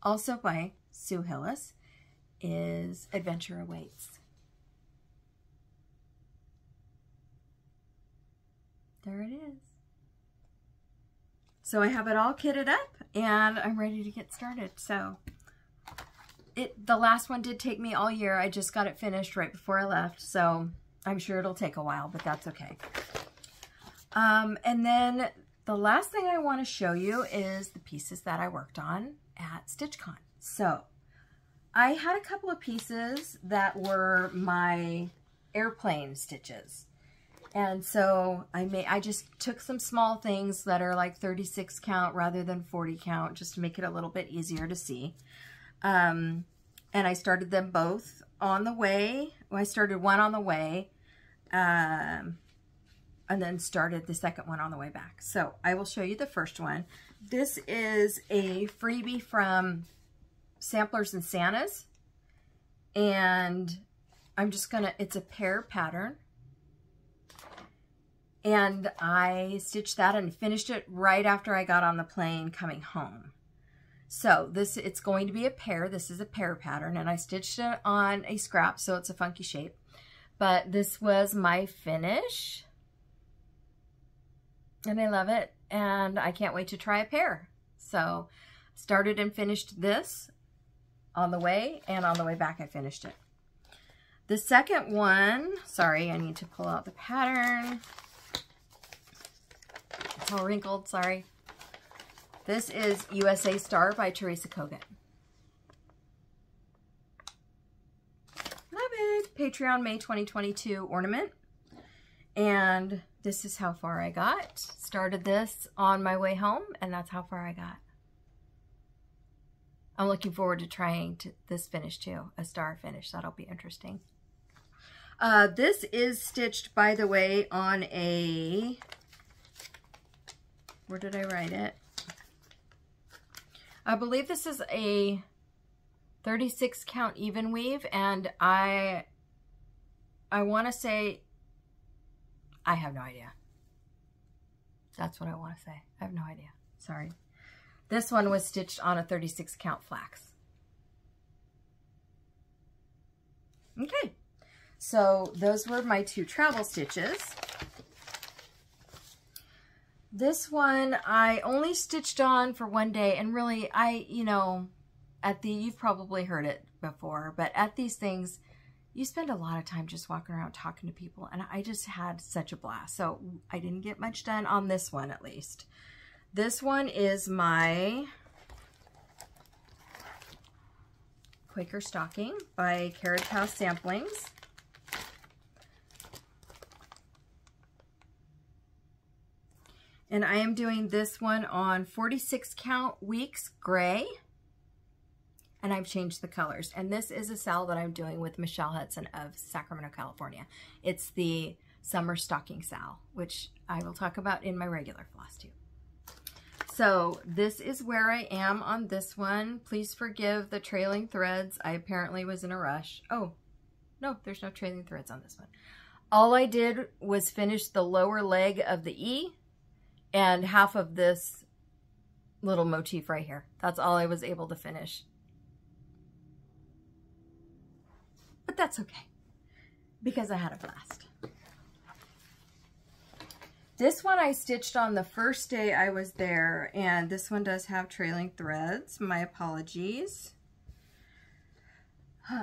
also by Sue Hillis, is Adventure Awaits. There it is. So I have it all kitted up and I'm ready to get started. So the last one did take me all year. I just got it finished right before I left, so I'm sure it'll take a while, but that's okay. And then the last thing I want to show you is the pieces that I worked on at StitchCon. So I had a couple of pieces that were my airplane stitches. And so I just took some small things that are like 36 count rather than 40 count, just to make it a little bit easier to see. And I started them both on the way. Well, I started one on the way, and then started the second one on the way back. So I will show you the first one. This is a freebie from Samplers and Santas. And I'm just gonna, it's a pear pattern. And I stitched that and finished it right after I got on the plane coming home. So it's going to be a pear. This is a pear pattern, and I stitched it on a scrap, so it's a funky shape. But this was my finish, and I love it, and I can't wait to try a pear. So started and finished this on the way, and on the way back I finished it. The second one, sorry, I need to pull out the pattern. It's all wrinkled, sorry. This is USA Star by Teresa Kogan. Love it. Patreon May 2022 ornament. And this is how far I got. Started this on my way home, and that's how far I got. I'm looking forward to trying this finish too, a star finish. That'll be interesting. This is stitched, by the way, on a, where did I write it? I believe this is a 36 count even weave, and I want to say, I have no idea. That's what I want to say. I have no idea. Sorry. This one was stitched on a 36 count flax. Okay. So those were my two travel stitches. This one I only stitched on for one day, and really you've probably heard it before, but at these things, you spend a lot of time just walking around talking to people, and I just had such a blast. So I didn't get much done on this one, at least. This one is my Quaker Stocking by Carriage House Samplings. And I am doing this one on 46 count weeks gray. And I've changed the colors. And this is a sal that I'm doing with Michelle Hudson of Sacramento, California. It's the summer stocking sal, which I will talk about in my regular Flosstube. So this is where I am on this one. Please forgive the trailing threads. I apparently was in a rush. Oh, no, there's no trailing threads on this one. All I did was finish the lower leg of the E and half of this little motif right here. That's all I was able to finish. But that's okay, because I had a blast. This one I stitched on the first day I was there, and this one does have trailing threads. My apologies.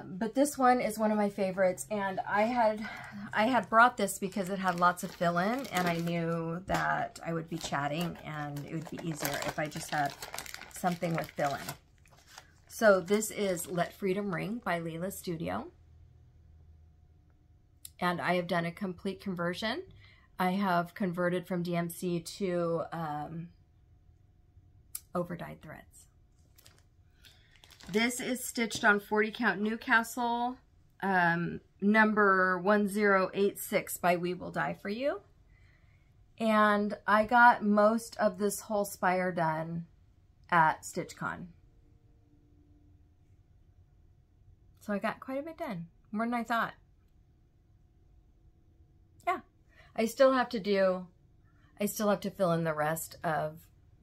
But this one is one of my favorites, and I had brought this because it had lots of fill-in, and I knew that I would be chatting, and it would be easier if I just had something with fill-in. So this is Let Freedom Ring by Leela Studio. And I have done a complete conversion. I have converted from DMC to overdyed threads. This is stitched on 40 count Newcastle, number 1086 by We Will Die For You. And I got most of this whole spire done at StitchCon. So I got quite a bit done, more than I thought. Yeah, I still have to fill in the rest of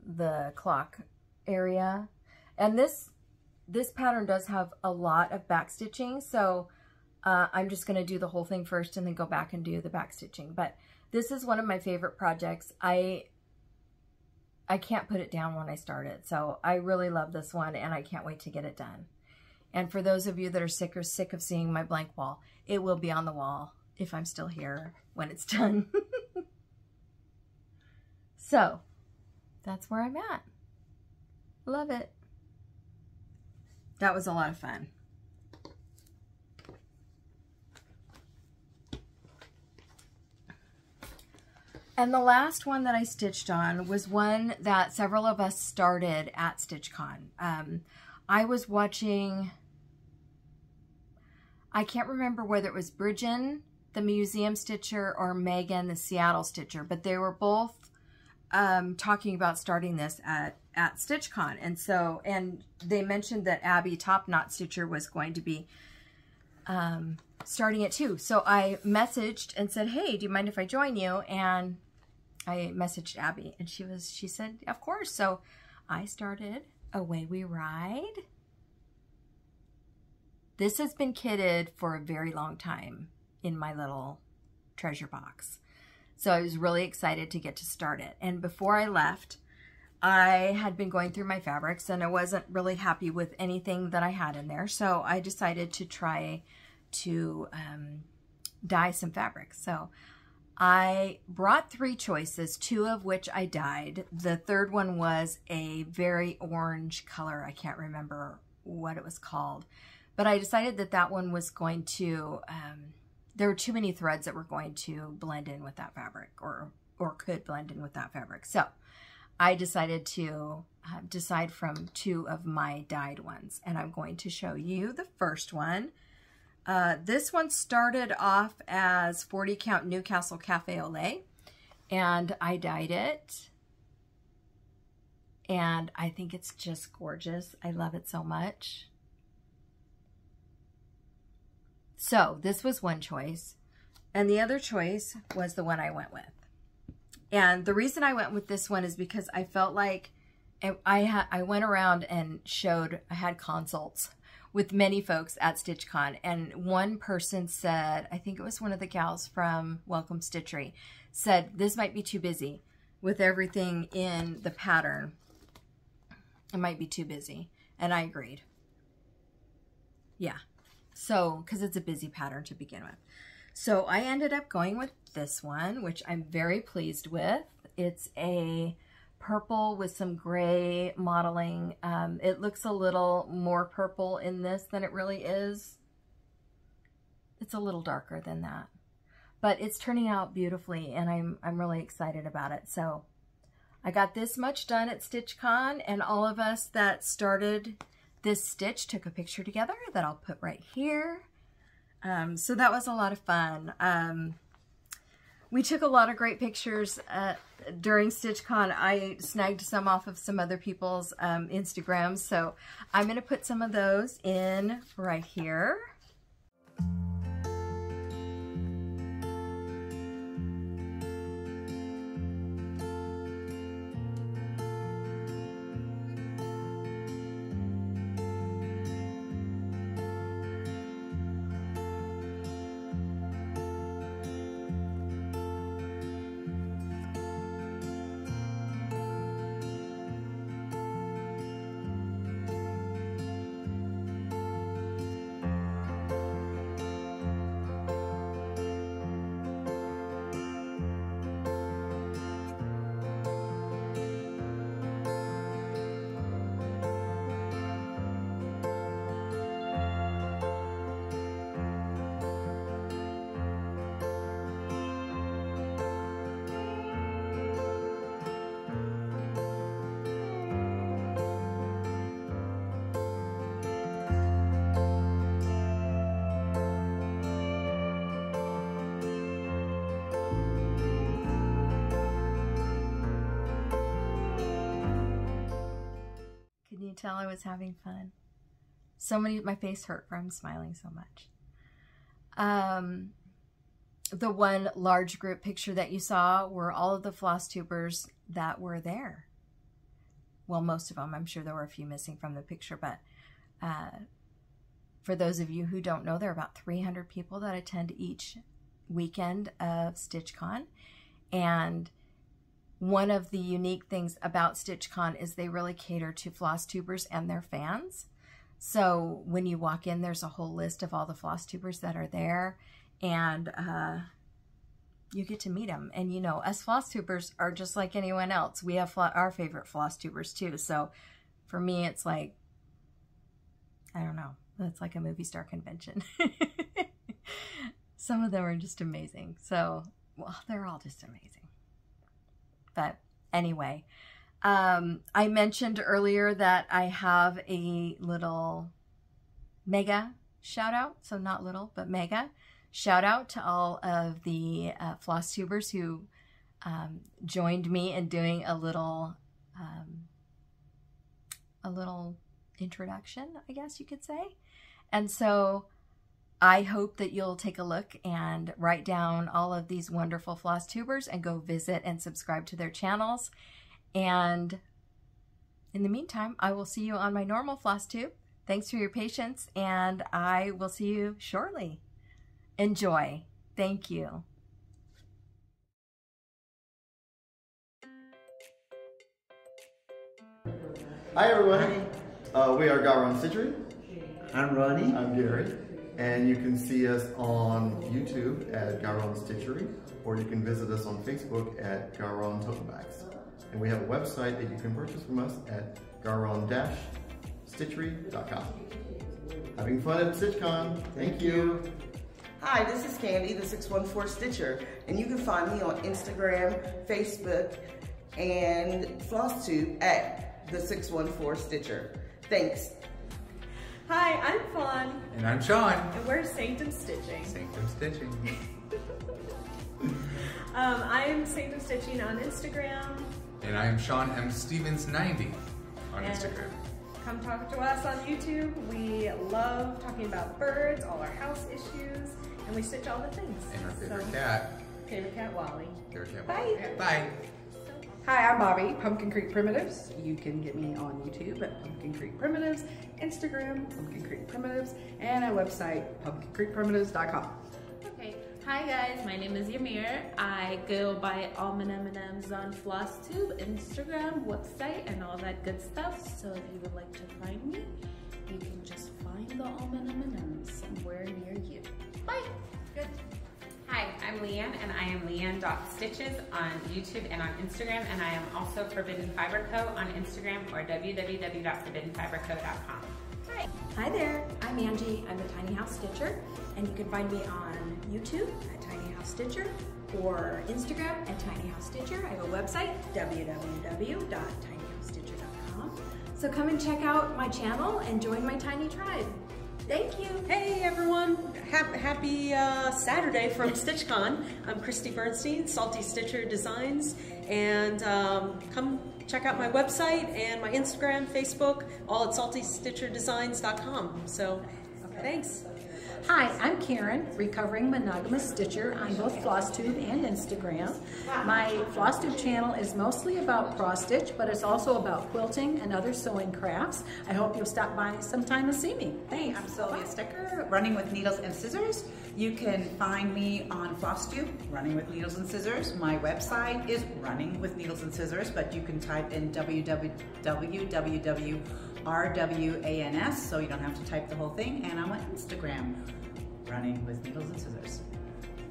the clock area. And this pattern does have a lot of back stitching, so I'm just going to do the whole thing first and then go back and do the back stitching. But this is one of my favorite projects. I can't put it down when I start it, so I really love this one, and I can't wait to get it done. And for those of you that are sick of seeing my blank wall, it will be on the wall if I'm still here when it's done. So that's where I'm at. Love it. That was a lot of fun. And the last one that I stitched on was one that several of us started at StitchCon. I was watching, I can't remember whether it was Bridgen, the museum stitcher, or Megan, the Seattle stitcher, but they were both talking about starting this at StitchCon. And they mentioned that Abby, Top Knot Stitcher, was going to be starting it too. So I messaged and said, hey, do you mind if I join you? And I messaged Abby, and she said, of course. So I started. Away we ride. This has been kitted for a very long time in my little treasure box. So I was really excited to get to start it. And before I left, I had been going through my fabrics, and I wasn't really happy with anything that I had in there. So I decided to try to dye some fabrics. So I brought 3 choices, 2 of which I dyed. The third one was a very orange color. I can't remember what it was called. But I decided that that one was going to, there were too many threads that were going to blend in with that fabric, or could blend in with that fabric. So I decided to decide from 2 of my dyed ones. And I'm going to show you the first one. This one started off as 40 count Newcastle Cafe au Lait, and I dyed it, and I think it's just gorgeous. I love it so much. So this was one choice, and the other choice was the one I went with. And the reason I went with this one is because I felt like I went around and I had consults with many folks at StitchCon, and one person said, I think it was one of the gals from Welcome Stitchery, said this might be too busy with everything in the pattern. It might be too busy, and I agreed. Yeah, so because it's a busy pattern to begin with. So I ended up going with this one, which I'm very pleased with. It's a purple with some gray modeling. It looks a little more purple in this than it really is. It's a little darker than that, but it's turning out beautifully, and I'm really excited about it. So I got this much done at StitchCon, and all of us that started this stitch took a picture together that I'll put right here. So that was a lot of fun. We took a lot of great pictures during StitchCon. I snagged some off of some other people's Instagrams, so I'm going to put some of those in right here. Can you tell I was having fun? My face hurt from smiling so much. The one large group picture that you saw were all of the Flosstubers that were there. Well, most of them. I'm sure there were a few missing from the picture, but for those of you who don't know, there are about 300 people that attend each weekend of StitchCon, and one of the unique things about StitchCon is they really cater to Flosstubers and their fans. So when you walk in, there's a whole list of all the Flosstubers that are there, and you get to meet them. And you know, us Flosstubers are just like anyone else. We have our favorite Flosstubers too. So for me, it's like, I don't know, it's like a movie star convention. Some of them are just amazing. So, well, they're all just amazing. But anyway, I mentioned earlier that I have a little mega shout out. So not little, but mega shout out to all of the Flosstubers who joined me in doing a little introduction, I guess you could say. And so I hope that you'll take a look and write down all of these wonderful Flosstubers and go visit and subscribe to their channels. And in the meantime, I will see you on my normal Flosstube. Thanks for your patience, and I will see you shortly. Enjoy. Thank you. Hi everybody. We are Galt Stitchery. I'm Ronnie. I'm Gary. And you can see us on YouTube at Galt Stitchery, or you can visit us on Facebook at Galt Tote Bags. And we have a website that you can purchase from us at garon-stitchery.com. Having fun at StitchCon. Thank you. Hi, this is Candy, the 614 Stitcher, and you can find me on Instagram, Facebook, and Flosstube at the 614 Stitcher. Thanks. Hi, I'm Fawn. And I'm Sean. And we're Sanctum Stitching. Sanctum Stitching. I am Sanctum Stitching on Instagram. And I am Sean M. Stevens 90 on Instagram. Come talk to us on YouTube. We love talking about birds, all our house issues, and we stitch all the things. And our favorite cat. Favorite cat, Wally. Favorite cat, Bye. Wally. Bye. Hi, I'm Bobby, Pumpkin Creek Primitives. You can get me on YouTube at Pumpkin Creek Primitives, Instagram, Pumpkin Creek Primitives, and our website, pumpkincreekprimitives.com. Okay, hi guys, my name is Ymir. I go by Almond M&Ms on Flosstube, Instagram, website, and all that good stuff. So if you would like to find me, you can just find the Almond M&Ms somewhere near you. Bye. Good. Hi, I'm Leanne, and I am Leanne.Stitches on YouTube and on Instagram, and I am also Forbidden Fiber Co. on Instagram or www.forbiddenfiberco.com. Hi there, I'm Angie. I'm the Tiny House Stitcher, And you can find me on YouTube at Tiny House Stitcher or Instagram at Tiny House Stitcher. I have a website, www.tinyhousestitcher.com. So come and check out my channel and join my tiny tribe. Thank you. Hey everyone, happy Saturday from StitchCon. I'm Christy Bernstein, Salty Stitcher Designs, and come check out my website and my Instagram, Facebook, all at saltystitcherdesigns.com. So, thanks. Hi, I'm Karen, recovering monogamous stitcher on both Flosstube and Instagram. My Flosstube channel is mostly about cross stitch, but it's also about quilting and other sewing crafts. I hope you'll stop by sometime and see me. Thanks. I'm Sylvia Sticker, running with needles and scissors. You can find me on Flosstube, running with needles and scissors. My website is running with needles and scissors, but you can type in www.rwans, so you don't have to type the whole thing. And I'm on Instagram, running with needles and scissors.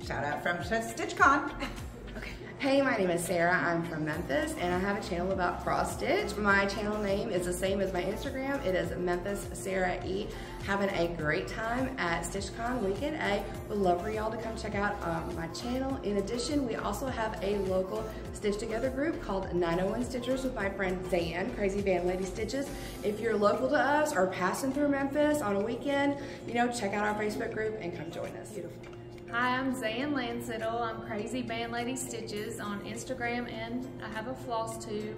Shout out from StitchCon. Hey, my name is Sarah. I'm from Memphis, and I have a channel about cross stitch. My channel name is the same as my Instagram. It is Memphis Sarah E. Having a great time at StitchCon Weekend A. Would love for y'all to come check out my channel. In addition, we also have a local Stitch Together group called 901 Stitchers with my friend Zan, Crazy Band Lady Stitches. If you're local to us or passing through Memphis on a weekend, check out our Facebook group and come join us. Beautiful. Hi, I'm Zan Lansettle. I'm Crazy Band Lady Stitches on Instagram, and I have a Flosstube.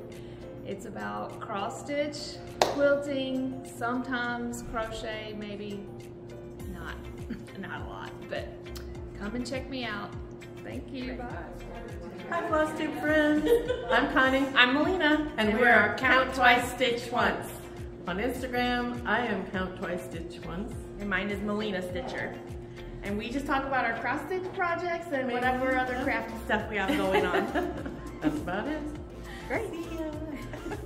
It's about cross stitch, quilting, sometimes crochet, maybe not a lot, but come and check me out. Thank you. Bye. Hi Flosstube friends. I'm Connie. I'm Melina. And we are Count Twice Stitch Once. On Instagram, I am Count Twice Stitch Once. And mine is Melina Stitcher. And we just talk about our cross stitch projects and whatever other crafty stuff we have going on. That's about it. Great.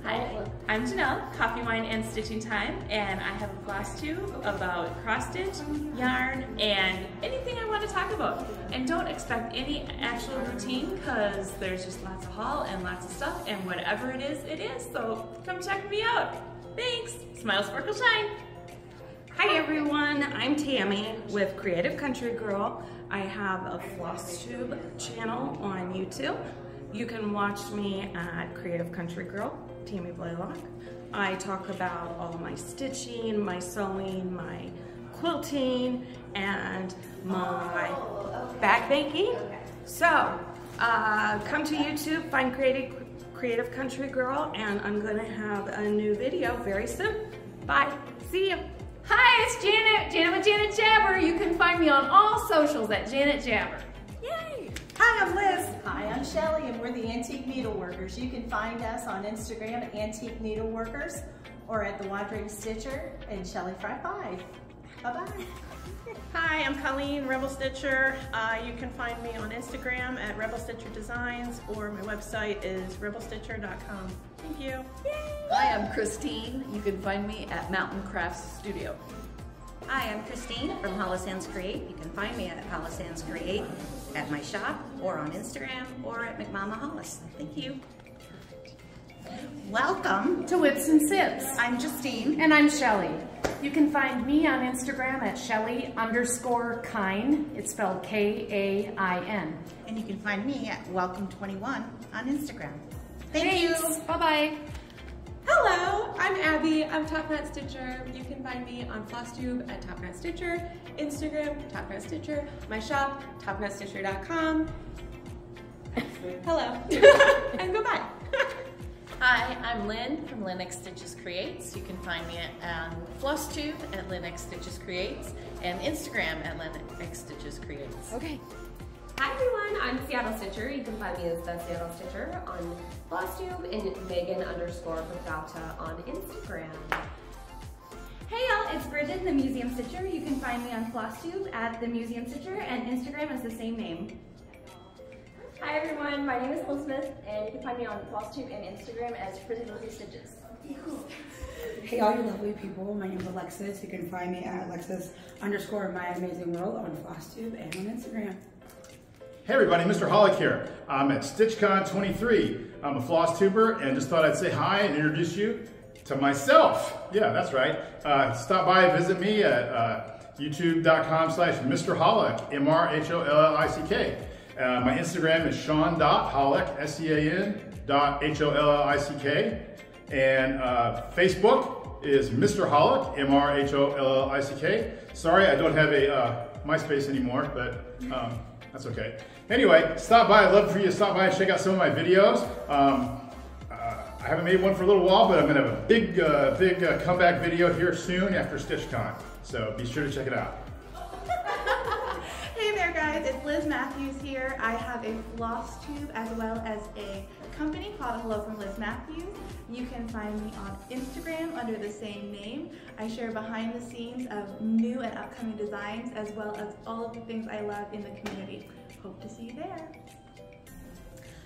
Hi, I'm Janelle, Coffee, Wine, and Stitching Time, and I have a Flosstube about cross stitch, yarn, and anything I want to talk about. And don't expect any actual routine, because there's just lots of haul and lots of stuff, and whatever it is, so come check me out. Thanks. Smile, sparkle, shine. Hi everyone, I'm Tammy with Creative Country Girl. I have a Flosstube channel on YouTube. You can watch me at Creative Country Girl, Tammy Blaylock. I talk about all my stitching, my sewing, my quilting, and my bag baking. So come to YouTube, find Creative Country Girl, and I'm gonna have a new video very soon. Bye, see you. Hi, it's Janet with Janet Jabber. You can find me on all socials at Janet Jabber. Yay! Hi, I'm Liz. Hi, I'm Shelly, and we're the Antique Needleworkers. You can find us on Instagram at Antique Needleworkers or at the Wandering Stitcher and Shelly Fry 5. Bye-bye. Hi, I'm Colleen, Rebel Stitcher. You can find me on Instagram at Rebel Stitcher Designs, or my website is rebelstitcher.com. Thank you. Yay. Hi, I'm Christine. You can find me at Mountain Crafts Studio. Hi, I'm Christine from Hollis Hands Create. You can find me at Hollis Hands Create at my shop, or on Instagram, or at McMama Hollis. Thank you. Welcome to Whips and Sips. I'm Justine. And I'm Shelly. You can find me on Instagram at Shelly_Kine. It's spelled K-A-I-N. And you can find me at Welcome21 on Instagram. Thank you. Bye-bye. Hello, I'm Abby. I'm Top Knot Stitcher. You can find me on Flosstube at Top Knot Stitcher, Instagram, Top Knot Stitcher, my shop, topknotstitcher.com. Hello, and goodbye. Hi, I'm Lynn from Linux Stitches Creates. You can find me on Flosstube at Linux Stitches Creates and Instagram at Linux Stitches Creates. Okay. Hi everyone, I'm Seattle Stitcher. You can find me as the Seattle Stitcher on Flosstube and Megan_Peralta on Instagram. Hey y'all, it's Bridget, the Museum Stitcher. You can find me on Flosstube at the Museum Stitcher and Instagram is the same name. Hi everyone, my name is Elizabeth and you can find me on Flosstube and Instagram as Pretty Lizzie Stitches. Hey all you lovely people, my name is Alexis. You can find me at Alexis_MyAmazingWorld on Flosstube and on Instagram. Hey everybody, Mr. Hollick here. I'm at StitchCon 23. I'm a Flosstuber and just thought I'd say hi and introduce you to myself. Yeah, that's right. Stop by and visit me at youtube.com/Mr. Hollick, MRHOLLICK. My Instagram is Sean.Hollick, SEAN.HOLLICK. And Facebook is Mr. Hollick, MRHOLLICK. Sorry, I don't have a MySpace anymore, but that's okay. Anyway, stop by. I'd love for you to stop by and check out some of my videos. I haven't made one for a little while, but I'm going to have a big comeback video here soon after StitchCon. So be sure to check it out. Hey there guys, it's Liz Matthews here. I have a Flosstube as well as a company called Hello from Liz Matthews. You can find me on Instagram under the same name. I share behind the scenes of new and upcoming designs as well as all of the things I love in the community. Hope to see you there.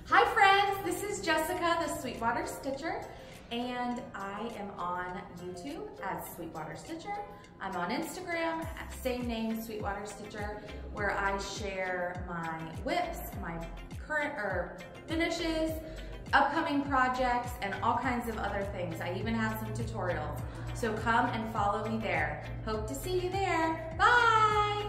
Hi friends, this is Jessica, the Sweetwater Stitcher, and I am on YouTube as Sweetwater Stitcher. I'm on Instagram at same name, Sweetwater Stitcher, where I share my whips, my current finishes, upcoming projects, and all kinds of other things. I even have some tutorials. So come and follow me there. Hope to see you there. Bye!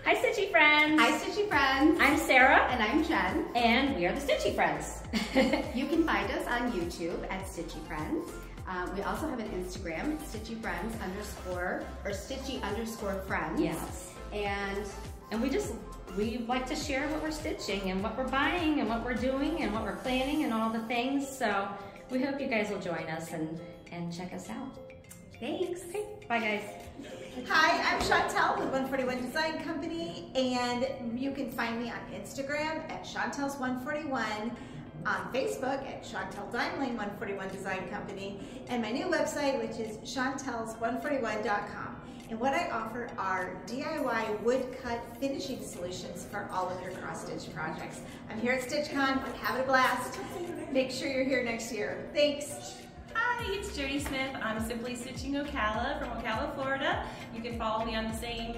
Hi Stitchy friends! Hi Stitchy friends! I'm Sarah. And I'm Jen. And we are the Stitchy Friends. You can find us on YouTube at Stitchy Friends. We also have an Instagram, Stitchy Friends _Stitchy_friends. Yes. And we like to share what we're stitching and what we're buying and what we're doing and what we're planning and all the things. So we hope you guys will join us and check us out. Thanks. Okay, bye guys. Hi, I'm Chantel with 141 Design Company, and you can find me on Instagram at Chantel's141, on Facebook at Chantel Dimelane 141 Design Company, and my new website, which is chantels141.com. And what I offer are DIY woodcut finishing solutions for all of your cross-stitch projects. I'm here at StitchCon, having a blast. Make sure you're here next year. Thanks. Hi, it's Jody Smith. I'm Simply Stitching Ocala from Ocala, Florida. You can follow me on the same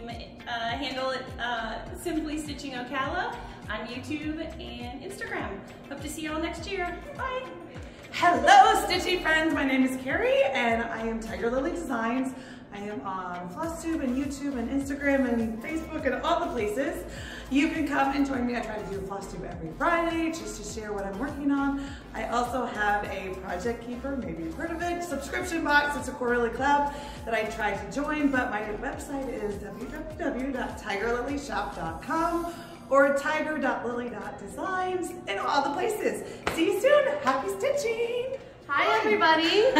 handle at Simply Stitching Ocala on YouTube and Instagram. Hope to see you all next year. Bye. Hello, Stitchy friends. My name is Carrie, and I am Tiger Lily Designs. I am on Flosstube and YouTube and Instagram and Facebook and all the places. You can come and join me. I try to do a Flosstube every Friday just to share what I'm working on. I also have a Project Keeper, maybe you've heard of it, subscription box. It's a quarterly club that I try to join, but my website is www.tigerlilyshop.com or tiger.lily.designs and all the places. See you soon. Happy stitching. Hi everybody.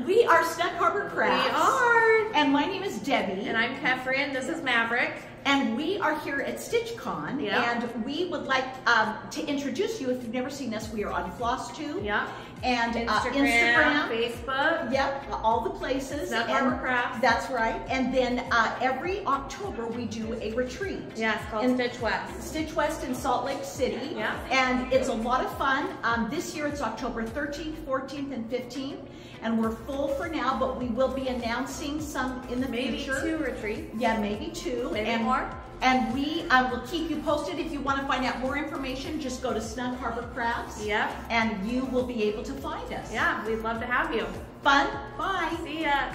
We are Snug Harbor Crafts. We are. And my name is Debbie. And I'm Catherine. This is Maverick. And we are here at StitchCon. Yeah. And we would like to introduce you, if you've never seen us, we are on Flosstube. Yeah. And Instagram, Facebook. Yep, all the places. Snug Harbor Crafts. That's right. And then every October we do a retreat. Yeah, it's called Stitch West. Stitch West in Salt Lake City. Yeah. And it's a lot of fun. This year it's October 13th, 14th, and 15th. And we're full for now, but we will be announcing some in the future. Maybe 2 retreats. Yeah, maybe 2. Maybe more. And we will keep you posted. If you want to find out more information, just go to Snug Harbor Crafts. Yep. And you will be able to find us. Yeah, we'd love to have you. Fun. Bye. See ya.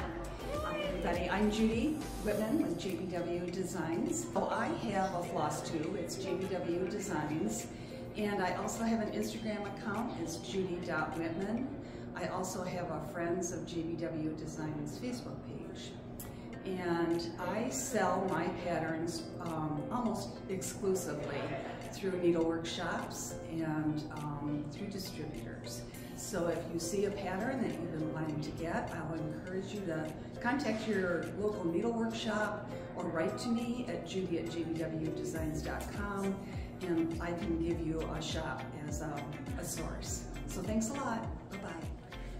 Hi everybody, I'm Judy Whitman with JBW Designs. Oh, I have a Flosstube, it's JBW Designs. And I also have an Instagram account, it's judy.whitman. I also have a Friends of JBW Designs Facebook page. And I sell my patterns almost exclusively through needlework shops and through distributors. So if you see a pattern that you've been wanting to get, I would encourage you to contact your local needlework shop or write to me at judy@jbwdesigns.com, and I can give you a shop as a source. So thanks a lot. Bye-bye.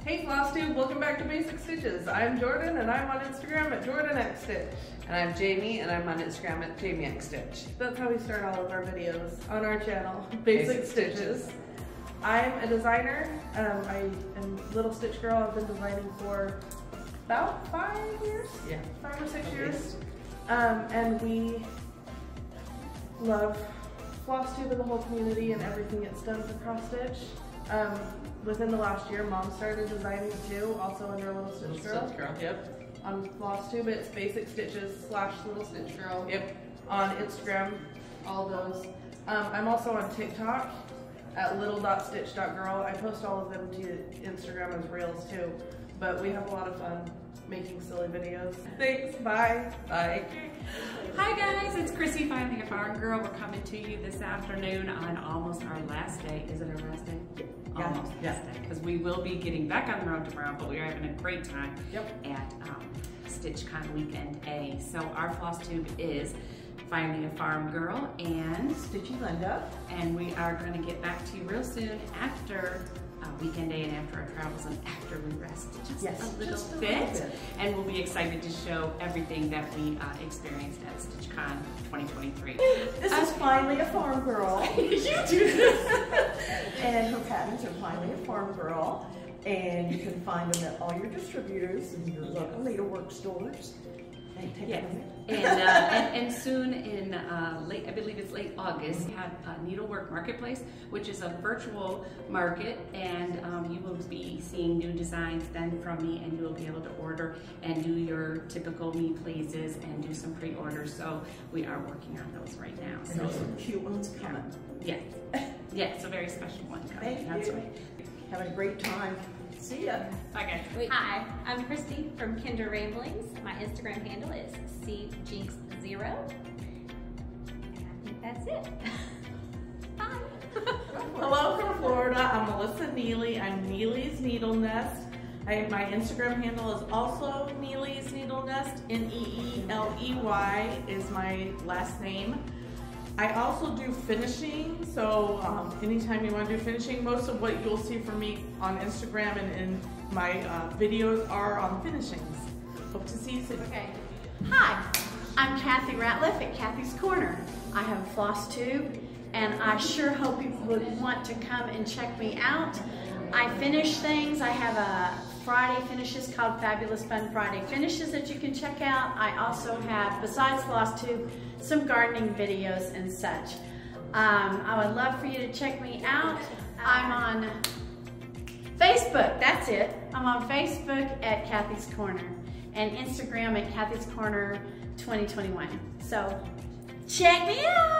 Hey Flosstube, welcome back to Basic Stitches. I'm Jordan and I'm on Instagram at JordanXStitch. And I'm Jamie and I'm on Instagram at JamieXStitch. That's how we start all of our videos on our channel, Basic Stitches. I'm a designer. I am Little Stitch Girl. I've been designing for about 5 years? Yeah. 5 or 6 years. And we love Flosstube and the whole community and everything it's done for cross stitch. Within the last year, Mom started designing too, also under Little Stitch Girl. Yep. On Flosstube, it's Basic Stitches / Little Stitch Girl. Yep. On Instagram, all those. I'm also on TikTok at little.stitch.girl. I post all of them to Instagram as reels too. But we have a lot of fun making silly videos. Thanks. Bye. Bye. Hi guys, it's Chrissy, Finding a Farm Girl. We're coming to you this afternoon on almost our last day. Is it our last day? Yeah. Almost last day, because we will be getting back on the road tomorrow, but we are having a great time at StitchCon Weekend A. So our Flosstube is Finding a Farm Girl and Stitchy Linda. And we are going to get back to you real soon after Weekend Day and after our travels and after we rest just a little bit. And we'll be excited to show everything that we experienced at StitchCon 2023. This is Finally a Farm Girl. You do this. And her patterns are Finally a Farm Girl. And you can find them at all your distributors and your local needlework stores. Yes. And soon in I believe it's late August, we have a Needlework Marketplace, which is a virtual market, and you will be seeing new designs then from me, and you will be able to order and do your typical me pleases and do some pre-orders. So we are working on those right now. And there's some cute ones coming. Yes. Yes, a very special one coming. That's right. Having a great time. See ya. Okay. Hi, I'm Christy from Kinder Ramblings. My Instagram handle is cjinx0. And I think that's it. Bye. Hello from Florida. I'm Melissa Neely. I'm Neely's Needle Nest. My Instagram handle is also Neely's Needle Nest. Neeley is my last name. I also do finishing, so anytime you want to do finishing, most of what you'll see from me on Instagram and in my videos are on finishings. Hope to see you soon. Okay. Hi, I'm Kathy Ratliff at Kathy's Corner. I have a Flosstube, and I sure hope you would want to come and check me out. I finish things. I have a Friday finishes called Fabulous Fun Friday Finishes that you can check out. I also have, besides Flosstube, some gardening videos and such. I would love for you to check me out. I'm on Facebook, that's it. I'm on Facebook at Kathy's Corner and Instagram at Kathy's Corner 2021. So check me out.